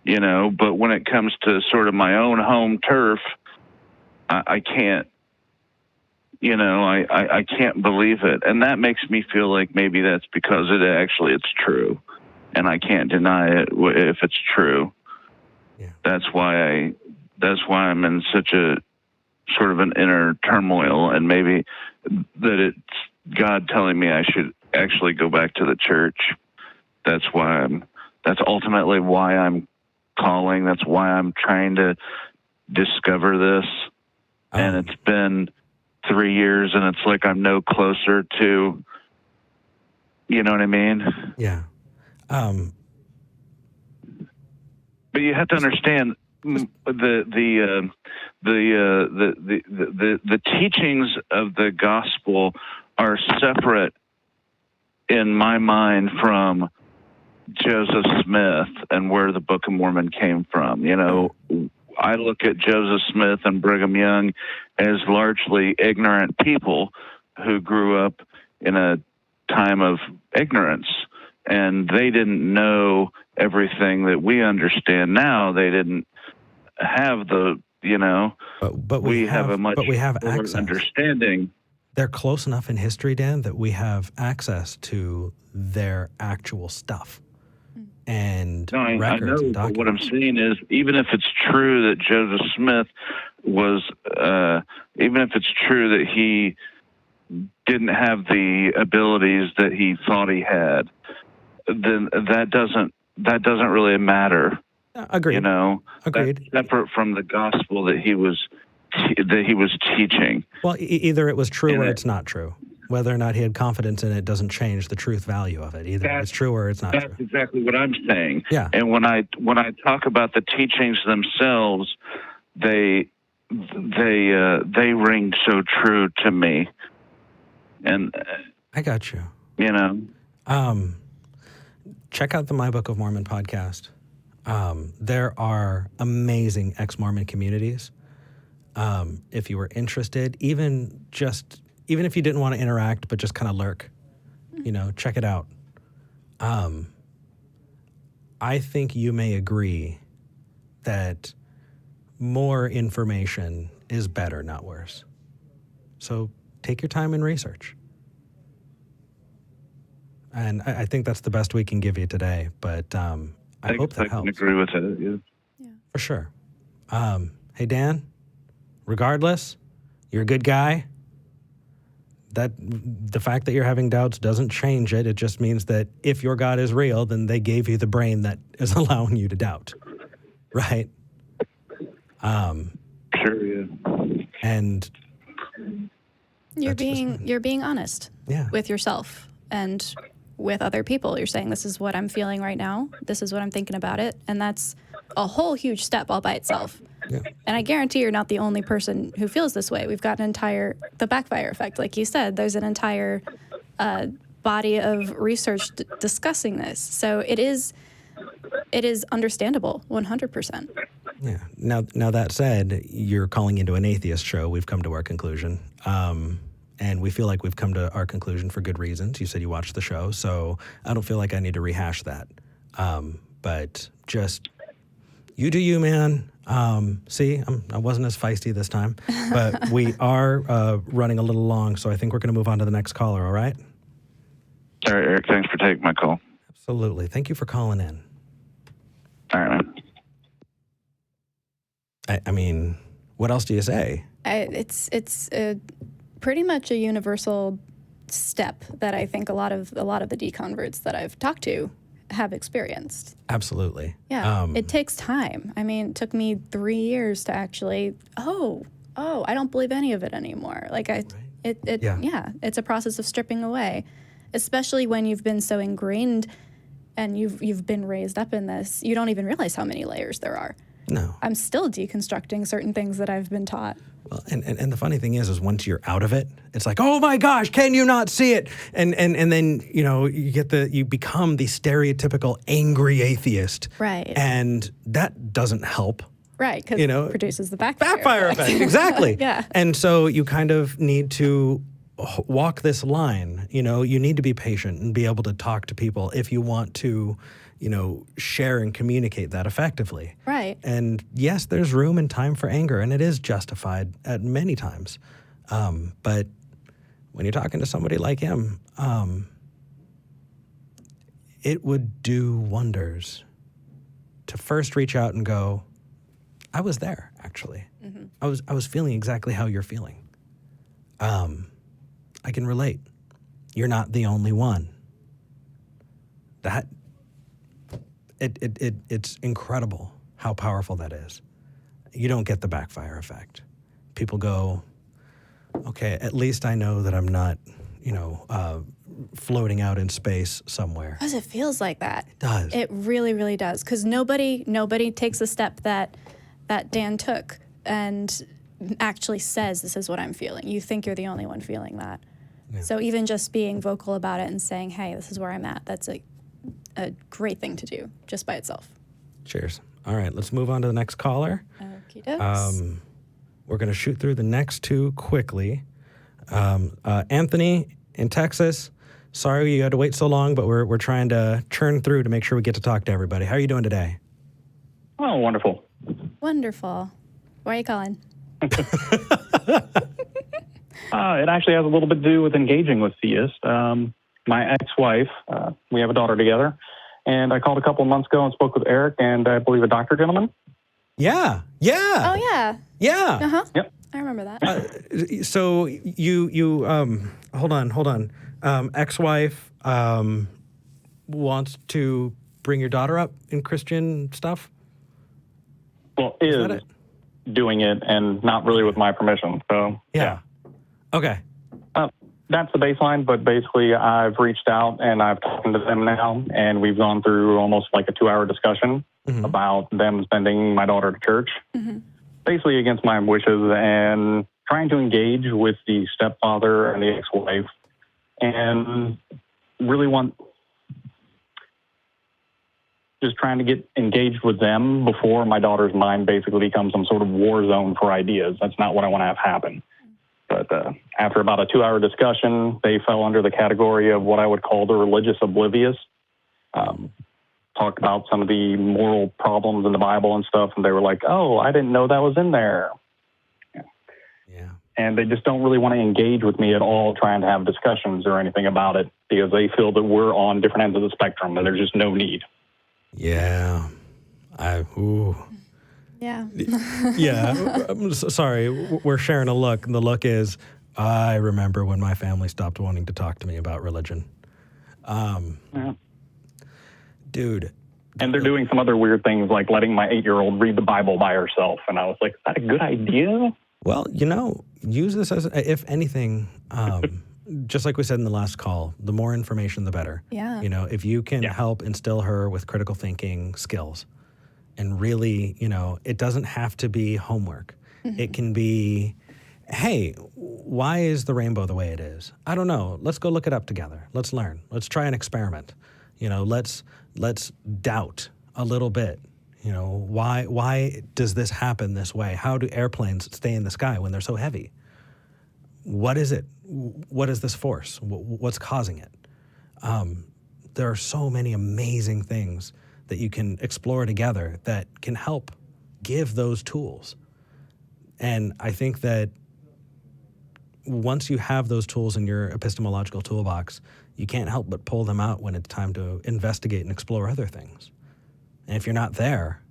But when it comes to sort of my own home turf, I can't. I can't believe it. And that makes me feel like maybe that's because it's true. And I can't deny it if it's true. Yeah. That's why I'm in such a sort of an inner turmoil, and maybe that it's God telling me I should actually go back to the church. That's ultimately why I'm calling. That's why I'm trying to discover this. And it's been 3 years, and it's like I'm no closer to, you know what I mean? Yeah. But you have to understand the teachings of the gospel are separate in my mind from Joseph Smith and where the Book of Mormon came from. You know, I look at Joseph Smith and Brigham Young as largely ignorant people who grew up in a time of ignorance, and they didn't know everything that we understand now. They didn't have the, you know, but we have a much access. Understanding. They're close enough in history, Dan, that we have access to their actual stuff and records and documents. But what I'm saying is, even if it's true that Joseph Smith was, even if it's true that he didn't have the abilities that he thought he had, then that doesn't really matter. Agreed. You know, agreed. That's separate from the gospel that he was teaching. Well, either it was true or it's not true. Whether or not he had confidence in it doesn't change the truth value of it. Either it's true or it's not true. That's exactly what I'm saying. Yeah. And when I talk about the teachings themselves, they ring so true to me. And I got you. You know. Check out the My Book of Mormon podcast. There are amazing ex-Mormon communities. If you were interested, even if you didn't want to interact, but just kind of lurk, you know, check it out. I think you may agree that more information is better, not worse. So take your time and research. And I think that's the best we can give you today, but I hope that helps. I can agree with it, yeah. For sure. Hey, Dan, regardless, you're a good guy. The fact that you're having doubts doesn't change it. It just means that if your God is real, then they gave you the brain that is allowing you to doubt, right? Sure, yeah. And you're being honest with yourself and with other people. You're saying, this is what I'm feeling right now. This is what I'm thinking about it. And that's a whole huge step all by itself. Yeah. And I guarantee you're not the only person who feels this way. We've got the backfire effect. Like you said, there's an entire body of research discussing this. So it is understandable, 100%. Yeah. Now that said, you're calling into an atheist show. We've come to our conclusion. And we feel like we've come to our conclusion for good reasons. You said you watched the show, so I don't feel like I need to rehash that. But just, you do you, man. See, I wasn't as feisty this time. But we are running a little long, so I think we're going to move on to the next caller, all right? All right, Eric, thanks for taking my call. Absolutely. Thank you for calling in. All right, man. I mean, what else do you say? It's pretty much a universal step that I think a lot of the deconverts that I've talked to have experienced. Absolutely. Yeah. It takes time. I mean, it took me 3 years to actually, I don't believe any of it anymore. Like it's a process of stripping away, especially when you've been so ingrained and you've been raised up in this. You don't even realize how many layers there are. No. I'm still deconstructing certain things that I've been taught. Well, and the funny thing is once you're out of it, it's like, oh my gosh, can you not see it? And then, you know, you become the stereotypical angry atheist. Right. And that doesn't help. Right, because it produces the backfire effect. Exactly. Yeah. And so you kind of need to walk this line. You know, you need to be patient and be able to talk to people if you want to, you know, share and communicate that effectively. Right. And yes, there's room and time for anger, and it is justified at many times. But when you're talking to somebody like him, it would do wonders to first reach out and go, I was there, actually. Mm-hmm. I was feeling exactly how you're feeling. I can relate. You're not the only one. It's incredible how powerful that is. You don't get the backfire effect. People go, okay, at least I know that I'm not, floating out in space somewhere. Because it feels like that. It does. It really, really does. Because nobody takes a step that Dan took and actually says, this is what I'm feeling. You think you're the only one feeling that. Yeah. So even just being vocal about it and saying, hey, this is where I'm at, that's a great thing to do just by itself. Cheers. All right, let's move on to the next caller. Okie dokes. We're going to shoot through the next two quickly. Anthony in Texas, sorry you had to wait so long, but we're trying to churn through to make sure we get to talk to everybody. How are you doing today? Oh, wonderful. Wonderful. Why are you calling? It actually has a little bit to do with engaging with theists. My ex-wife, we have a daughter together, and I called a couple of months ago and spoke with Eric and I believe a doctor gentleman. Yeah. Oh, yeah. Yeah. Uh-huh. Yep. I remember that. So you hold on. Ex-wife wants to bring your daughter up in Christian stuff? Well, is doing it and not really with my permission. So, yeah. Okay. That's the baseline, but basically I've reached out and I've talked to them now, and we've gone through almost like a 2-hour discussion about them sending my daughter to church, basically against my wishes, and trying to engage with the stepfather and the ex-wife, and really just trying to get engaged with them before my daughter's mind basically becomes some sort of war zone for ideas. That's not what I want to have happen. But after about a 2-hour discussion, they fell under the category of what I would call the religious oblivious. Talked about some of the moral problems in the Bible and stuff, and they were like, oh, I didn't know that was in there. Yeah. And they just don't really want to engage with me at all trying to have discussions or anything about it, because they feel that we're on different ends of the spectrum and there's just no need. Yeah. Yeah. Yeah. I'm sorry. We're sharing a look, and the look is, I remember when my family stopped wanting to talk to me about religion. Dude. And they're doing some other weird things, like letting my 8-year-old read the Bible by herself. And I was like, is that a good idea? Well, use this as, if anything, just like we said in the last call, the more information, the better. Yeah. If you can help instill her with critical thinking skills, and really, it doesn't have to be homework. It can be, hey, why is the rainbow the way it is? I don't know. Let's go look it up together. Let's learn. Let's try an experiment. Let's doubt a little bit. Why does this happen this way? How do airplanes stay in the sky when they're so heavy? What is it? What is this force? What's causing it? There are so many amazing things that you can explore together that can help give those tools. And I think that once you have those tools in your epistemological toolbox, you can't help but pull them out when it's time to investigate and explore other things. And if you're not there,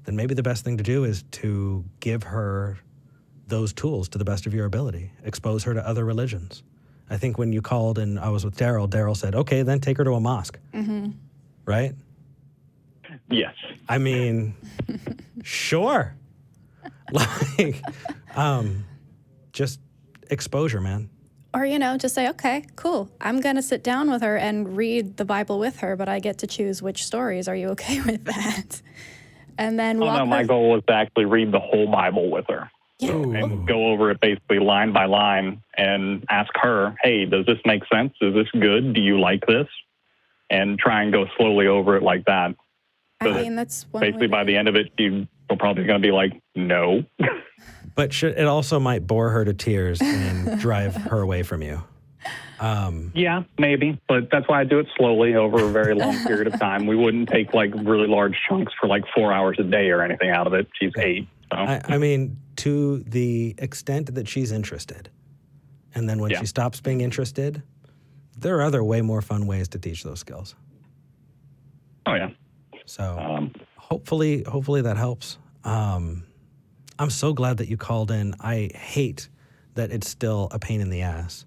then maybe the best thing to do is to give her those tools to the best of your ability. Expose her to other religions. I think when you called and I was with Daryl said, okay, then take her to a mosque. Right? Yes. I mean, sure. Just exposure, man. Or, just say, okay, cool. I'm going to sit down with her and read the Bible with her, but I get to choose which stories. Are you okay with that? And then my goal was to actually read the whole Bible with her. Yeah. And go over it basically line by line and ask her, hey, does this make sense? Is this good? Do you like this? And try and go slowly over it like that. So that's one basically by the end of it, you're probably going to be like, no. But it also might bore her to tears and drive her away from you. Yeah, maybe. But that's why I do it slowly over a very long period of time. We wouldn't take really large chunks for 4 hours a day or anything out of it. She's 8. So. I mean, to the extent that she's interested. And then when she stops being interested, there are other way more fun ways to teach those skills. Oh, yeah. So hopefully that helps. I'm so glad that you called in. I hate that it's still a pain in the ass.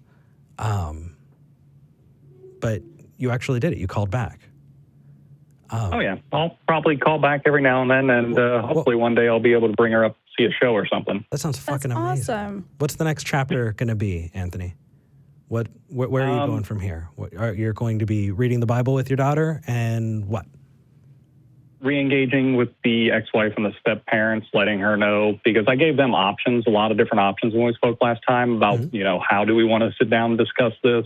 But you actually did it. You called back. Oh, yeah. I'll probably call back every now and then, and hopefully one day I'll be able to bring her up to see a show or something. That sounds fucking That's amazing. awesome. What's the next chapter going to be, Anthony? Where are you going from here? You're going to be reading the Bible with your daughter, and what? Re-engaging with the ex-wife and the step-parents, letting her know, because I gave them options, a lot of different options when we spoke last time about, how do we want to sit down and discuss this?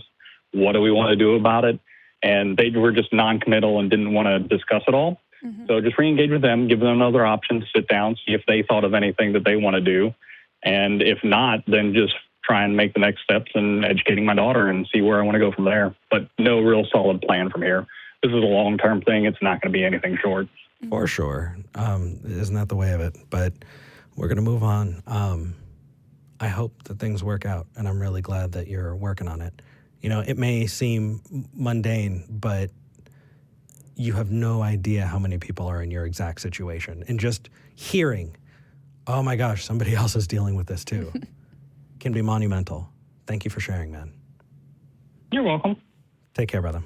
What do we want to do about it? And they were just non-committal and didn't want to discuss it all. Mm-hmm. So just re-engage with them, give them another option to sit down, see if they thought of anything that they want to do. And if not, then just try and make the next steps in educating my daughter and see where I want to go from there. But no real solid plan from here. This is a long-term thing. It's not going to be anything short. For sure. Isn't that the way of it? But we're going to move on. I hope that things work out, and I'm really glad that you're working on it. It may seem mundane, but you have no idea how many people are in your exact situation. And just hearing, oh my gosh, somebody else is dealing with this too, can be monumental. Thank you for sharing, man. You're welcome. Take care, brother.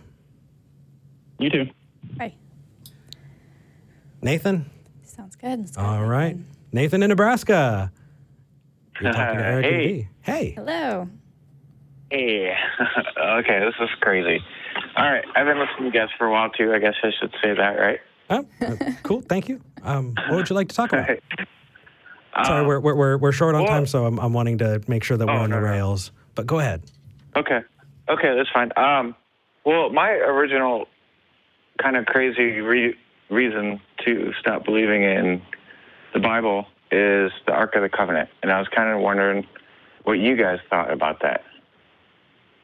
You too. Bye. Nathan? Sounds good. All right. Nathan in Nebraska. You're talking to Eric and V. Hey. Hello. Hey. Okay, this is crazy. All right, I've been listening to you guys for a while, too. I guess I should say that, right? Oh, cool. Thank you. What would you like to talk about? Sorry, we're short on time, so I'm wanting to make sure that we're on the rails. But go ahead. Okay, that's fine. Well, my original kind of crazy reason to stop believing in the Bible is the Ark of the Covenant. And I was kind of wondering what you guys thought about that.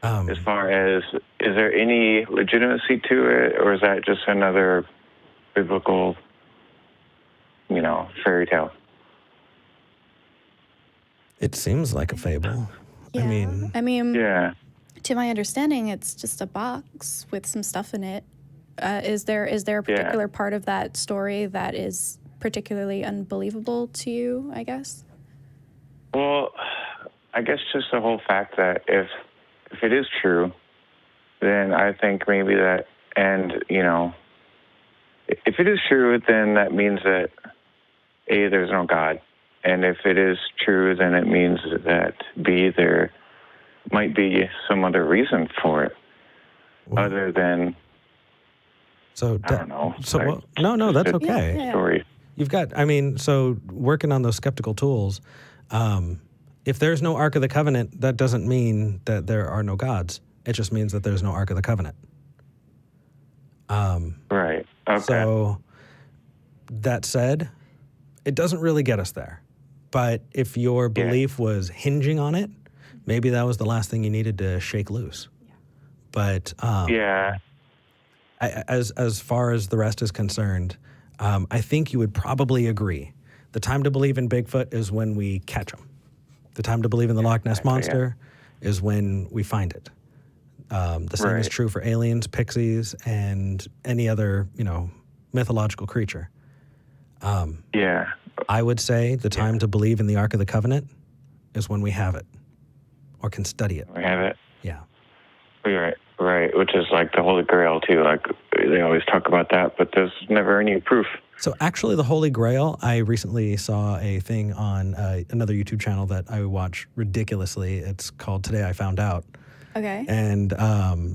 As far as, is there any legitimacy to it, or is that just another biblical, fairy tale? It seems like a fable. Yeah. I mean, yeah. To my understanding, it's just a box with some stuff in it. Is there a particular part of that story that is particularly unbelievable to you, I guess? Well, I guess just the whole fact that if it is true, then I think maybe that, and, if it is true, then that means that, A, there's no God. And if it is true, then it means that, B, there might be some other reason for it other than, I don't know. So, no, that's okay. Yeah. Story. You've got, so working on those skeptical tools, if there's no Ark of the Covenant, that doesn't mean that there are no gods. It just means that there's no Ark of the Covenant. Right. Okay. So, that said, it doesn't really get us there. But if your belief was hinging on it, maybe that was the last thing you needed to shake loose. Yeah. But as far as the rest is concerned, I think you would probably agree. The time to believe in Bigfoot is when we catch him. The time to believe in the Loch Ness Monster is when we find it. The same is true for aliens, pixies, and any other, mythological creature. I would say the time to believe in the Ark of the Covenant is when we have it or can study it. We have it? Yeah. Right, which is like the Holy Grail, too. Like, they always talk about that, but there's never any proof. So actually, the Holy Grail, I recently saw a thing on another YouTube channel that I watch ridiculously. It's called Today I Found Out. Okay. And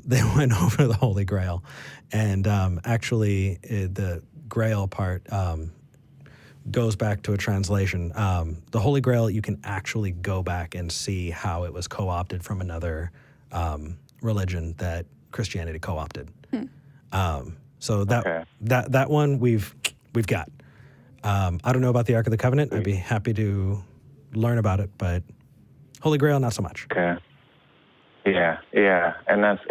they went over the Holy Grail. And actually, the Grail part goes back to a translation. The Holy Grail, you can actually go back and see how it was co-opted from another religion that Christianity co-opted. So that one we've got. I don't know about the Ark of the Covenant. I'd be happy to learn about it, but Holy Grail, not so much. Okay. Yeah, and that's,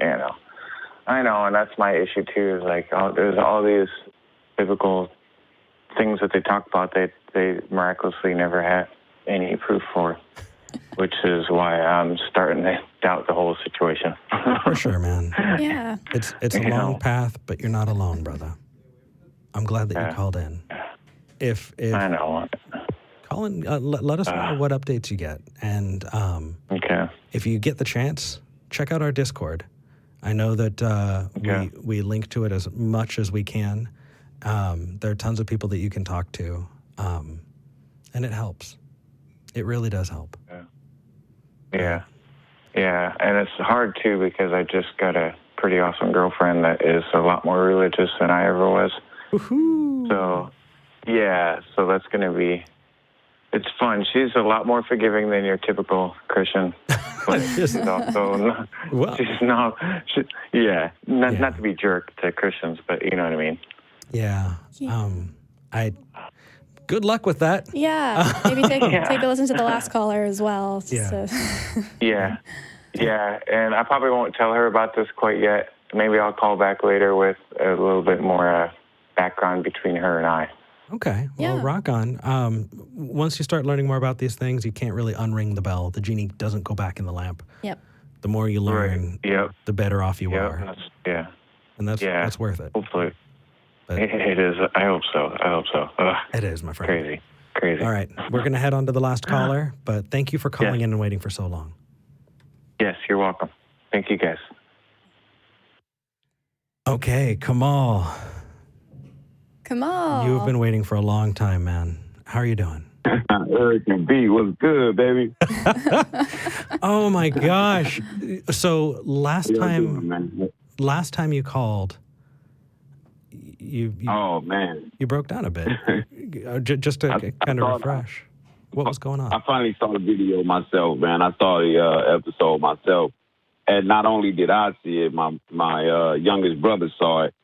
I know, and that's my issue too, is like, there's all these biblical things that they talk about that they miraculously never had any proof for, which is why I'm starting to doubt the whole situation. For sure, man. Yeah. It's a long path, but you're not alone, brother. I'm glad that you called in. If I know. call and let us know what updates you get. And if you get the chance, check out our Discord. I know that we link to it as much as we can. There are tons of people that you can talk to, and it helps. It really does help. Yeah, and it's hard, too, because I just got a pretty awesome girlfriend that is a lot more religious than I ever was. Woohoo! So that's going to be, it's fun. She's a lot more forgiving than your typical Christian. But she's also not, not to be jerk to Christians, but you know what I mean. Yeah. Good luck with that. Yeah. Maybe take a listen to the last caller as well. Yeah. And I probably won't tell her about this quite yet. Maybe I'll call back later with a little bit more background between her and I. Okay. Well, rock on. Once you start learning more about these things, you can't really unring the bell. The genie doesn't go back in the lamp. Yep. The more you learn, the better off you are. And that's worth it. Hopefully. But it is. I hope so. Ugh. It is, my friend. Crazy. All right. We're going to head on to the last caller, but thank you for calling in and waiting for so long. Yes, you're welcome. Thank you, guys. Okay, Kamal. Kamal. You've been waiting for a long time, man. How are you doing? Eric and B, what's good, baby? Oh, my gosh. So last time you called, you broke down a bit. Just to kind of refresh. What was going on? I finally saw the video myself, man. I saw the episode myself. And not only did I see it, my youngest brother saw it.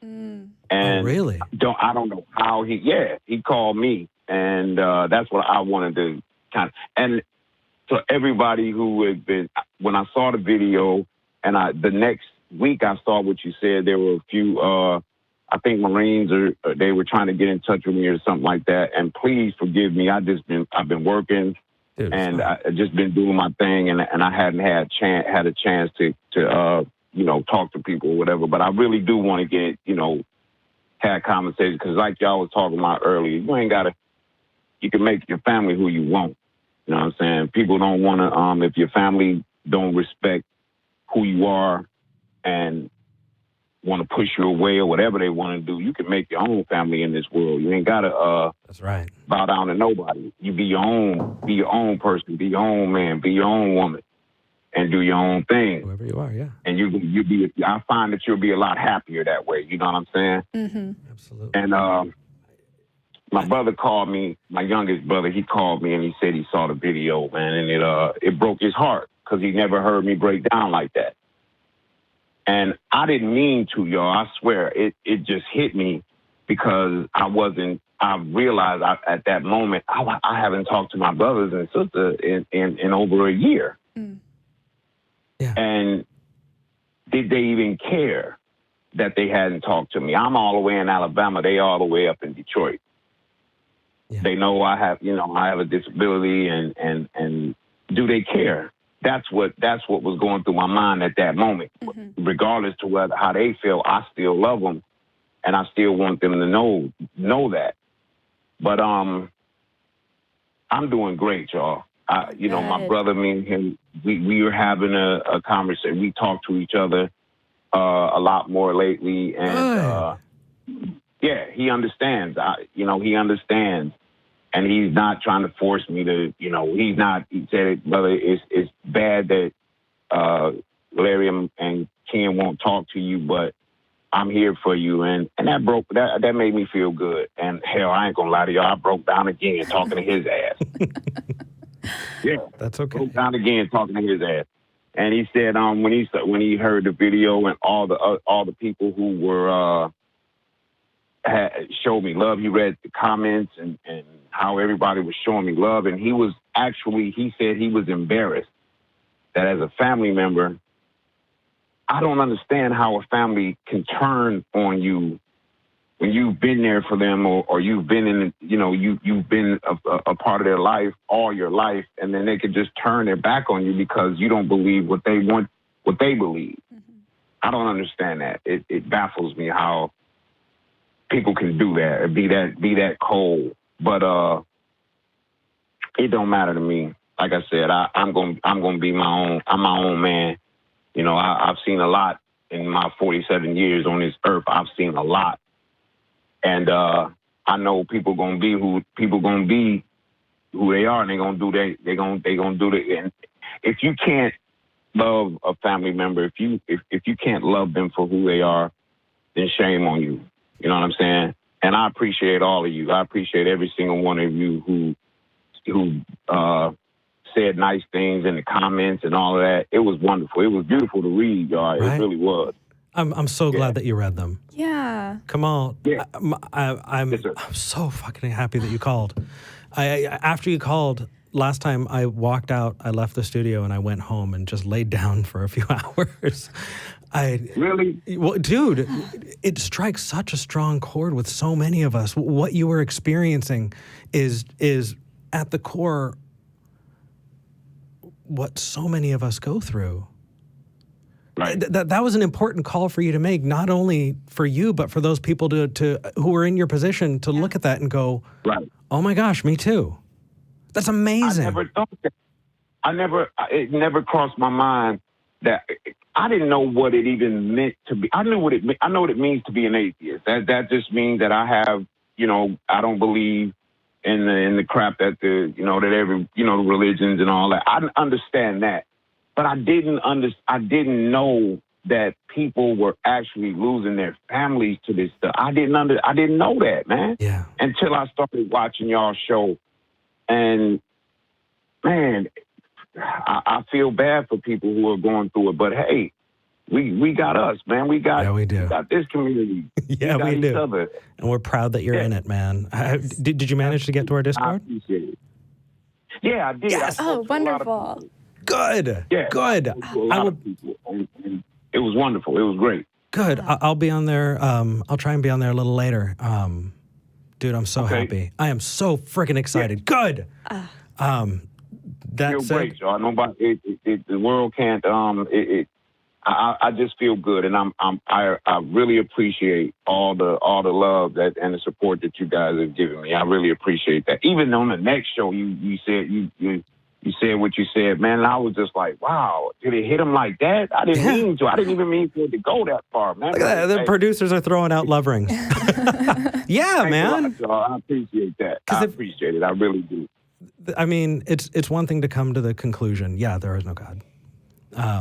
And really? I don't know how he called me. And that's what I wanted to and so everybody who has been, when I saw the video and the next week I saw what you said, there were a few, I think Marines they were trying to get in touch with me or something like that. And please forgive me. I've been working I've just been doing my thing and I hadn't had a chance to talk to people or whatever. But I really do want to get, have conversations because like y'all was talking about earlier, you can make your family who you want. You know what I'm saying? People don't want to, if your family don't respect who you are and want to push you away or whatever they want to do, you can make your own family in this world. You ain't got to that's right. Bow down to nobody. You be your own person, be your own man, be your own woman, and do your own thing. Whoever you are, yeah. And I find that you'll be a lot happier that way. You know what I'm saying? Mm-hmm. Absolutely. And my brother called me, my youngest brother, he called me and he said he saw the video, man, and it broke his heart because he never heard me break down like that. And I didn't mean to, y'all. I swear, it just hit me because I realized at that moment, I haven't talked to my brothers and sisters in over a year. Mm. Yeah. And did they even care that they hadn't talked to me? I'm all the way in Alabama. They all the way up in Detroit. Yeah. They know I have a disability and do they care? That's what was going through my mind at that moment. Mm-hmm. Regardless to how they feel, I still love them, and I still want them to know that. But I'm doing great, y'all. My brother, me and him, we were having a conversation. We talk to each other a lot more lately, and he understands. He understands. And he's not trying to force me to, he said, brother, it's bad that Larry and Ken won't talk to you, but I'm here for you. And that made me feel good. And hell, I ain't gonna lie to y'all, I broke down again talking to his ass. Yeah. That's okay. Broke down again talking to his ass. And he said when he heard the video and all the people who were showed me love, he read the comments and how everybody was showing me love. And he said he was embarrassed that as a family member, I don't understand how a family can turn on you when you've been there for them or you've been in, you've been a part of their life all your life. And then they could just turn their back on you because you don't believe what they want, what they believe. Mm-hmm. I don't understand that. It baffles me how people can do that and be that cold. But it don't matter to me. Like I said, I'm gonna be my own man. You know, I've seen a lot in my 47 years on this earth. I've seen a lot, and I know people gonna be who they are, and they gonna do that. And if you can't love a family member, if you can't love them for who they are, then shame on you. You know what I'm saying? And I appreciate all of you. I appreciate every single one of you who said nice things in the comments and all of that. It was wonderful. It was beautiful to read, y'all. Right? It really was. I'm so glad that you read them. Yeah. Kamal, yeah. I'm so fucking happy that you called. After you called last time, I walked out, I left the studio, and I went home and just laid down for a few hours. Really? Well, dude, it strikes such a strong chord with so many of us. What you were experiencing is at the core what so many of us go through. Right. That was an important call for you to make, not only for you, but for those people to who are in your position to look at that and go, right. Oh my gosh, me too. That's amazing. I never thought that. It never crossed my mind that I didn't know what it even meant to be. I know what it means to be an atheist. That just means that I have, I don't believe in the crap that that every, the religions and all that. I understand that. But I didn't know that people were actually losing their families to this stuff. I didn't know that, man. Yeah. Until I started watching y'all show. And man, I feel bad for people who are going through it. But hey, we got us, man. We got we got this community. Yeah, we do. Other. And we're proud that you're in it, man. Did you manage to get to our Discord? I appreciate it. Yeah, I did. Yes. Oh, wonderful. Good. Yeah. Good. A lot of people. And it was wonderful. It was great. Good. I'll be on there. I'll try and be on there a little later. Dude, I'm so happy. I am so freaking excited. Yeah. Good. Feel great, y'all. Nobody. The world can't. I just feel good, and I really appreciate all the love and the support that you guys have given me. I really appreciate that. Even on the next show, you said you said what you said, man. And I was just like, wow, did it hit him like that? I didn't mean to. I didn't even mean for it to go that far, man. Look at that. The producers are throwing out love rings. Yeah, man. I appreciate that. I appreciate it. I really do. I mean, it's one thing to come to the conclusion, yeah, there is no God,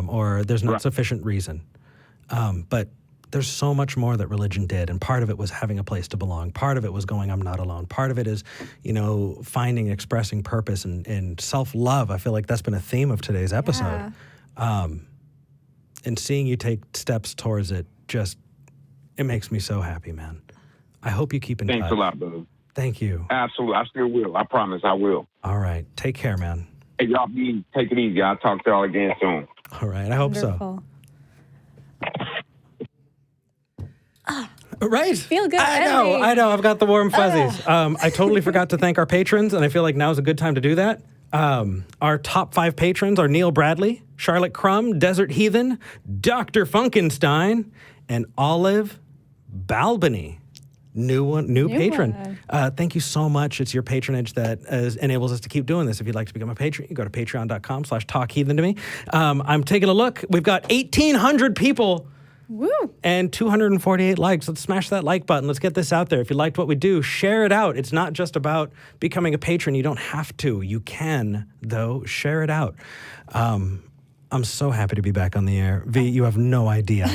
or there's not sufficient reason. But there's so much more that religion did, and part of it was having a place to belong. Part of it was going, I'm not alone. Part of it is, finding, expressing purpose and self-love. I feel like that's been a theme of today's episode. Yeah. And seeing you take steps towards it, it makes me so happy, man. I hope you keep in touch. Thanks a lot, brother. Thank you. Absolutely. I still will. I promise I will. All right. Take care, man. Hey, y'all take it easy. I'll talk to y'all again soon. All right. I hope so. Right. Feel good. I know. I've got the warm fuzzies. I totally forgot to thank our patrons, and I feel like now's a good time to do that. Our top 5 patrons are Neil Bradley, Charlotte Crum, Desert Heathen, Dr. Funkenstein, and Olive Balbany. New patron. Thank you so much. It's your patronage that enables us to keep doing this. If you'd like to become a patron, you go to patreon.com/talkheathen to me. I'm taking a look. We've got 1,800 people. Woo. And 248 likes. Let's smash that like button. Let's get this out there. If you liked what we do, share it out. It's not just about becoming a patron. You don't have to. You can, though. Share it out. I'm so happy to be back on the air. V, you have no idea.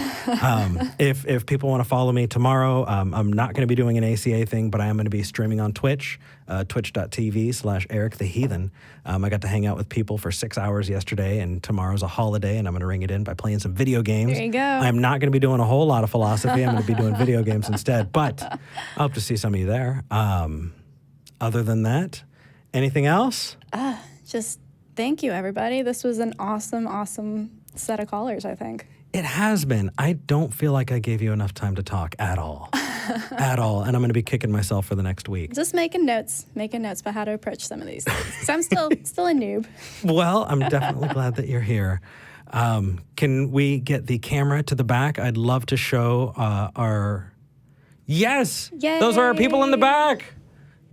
If people want to follow me tomorrow, I'm not going to be doing an ACA thing, but I am going to be streaming on Twitch, twitch.tv/EricTheHeathen. I got to hang out with people for 6 hours yesterday, and tomorrow's a holiday, and I'm going to ring it in by playing some video games. There you go. I'm not going to be doing a whole lot of philosophy. I'm going to be doing video games instead, but I hope to see some of you there. Other than that, anything else? Just thank you, everybody. This was an awesome set of callers, I think. It has been. I don't feel like I gave you enough time to talk at all. At all. And I'm going to be kicking myself for the next week. Just making notes about how to approach some of these things. So I'm still a noob. Well, I'm definitely glad that you're here. Can we get the camera to the back? I'd love to show our... Yes! Yay. Those are our people in the back!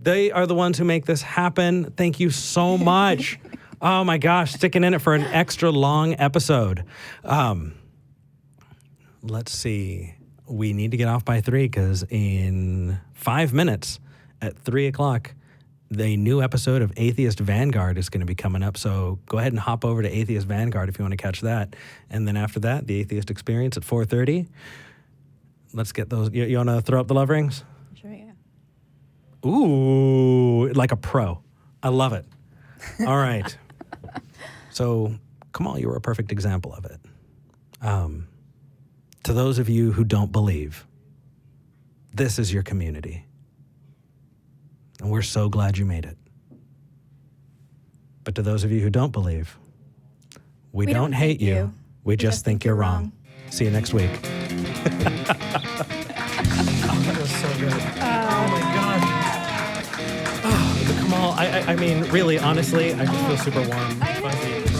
They are the ones who make this happen. Thank you so much. Oh my gosh, sticking in it for an extra long episode. Let's see. We need to get off by 3 because in 5 minutes at 3 o'clock, the new episode of Atheist Vanguard is going to be coming up. So go ahead and hop over to Atheist Vanguard if you want to catch that. And then after that, the Atheist Experience at 4:30. Let's get those. You want to throw up the love rings? Sure, yeah. Ooh, like a pro. I love it. All right. So, Kamal, you were a perfect example of it. To those of you who don't believe, this is your community. And we're so glad you made it. But to those of you who don't believe, we don't hate you. We just think you're wrong. See you next week. That was so good. Oh my gosh. Oh, Kamal, I mean, really, honestly, I just feel super warm, fuzzy.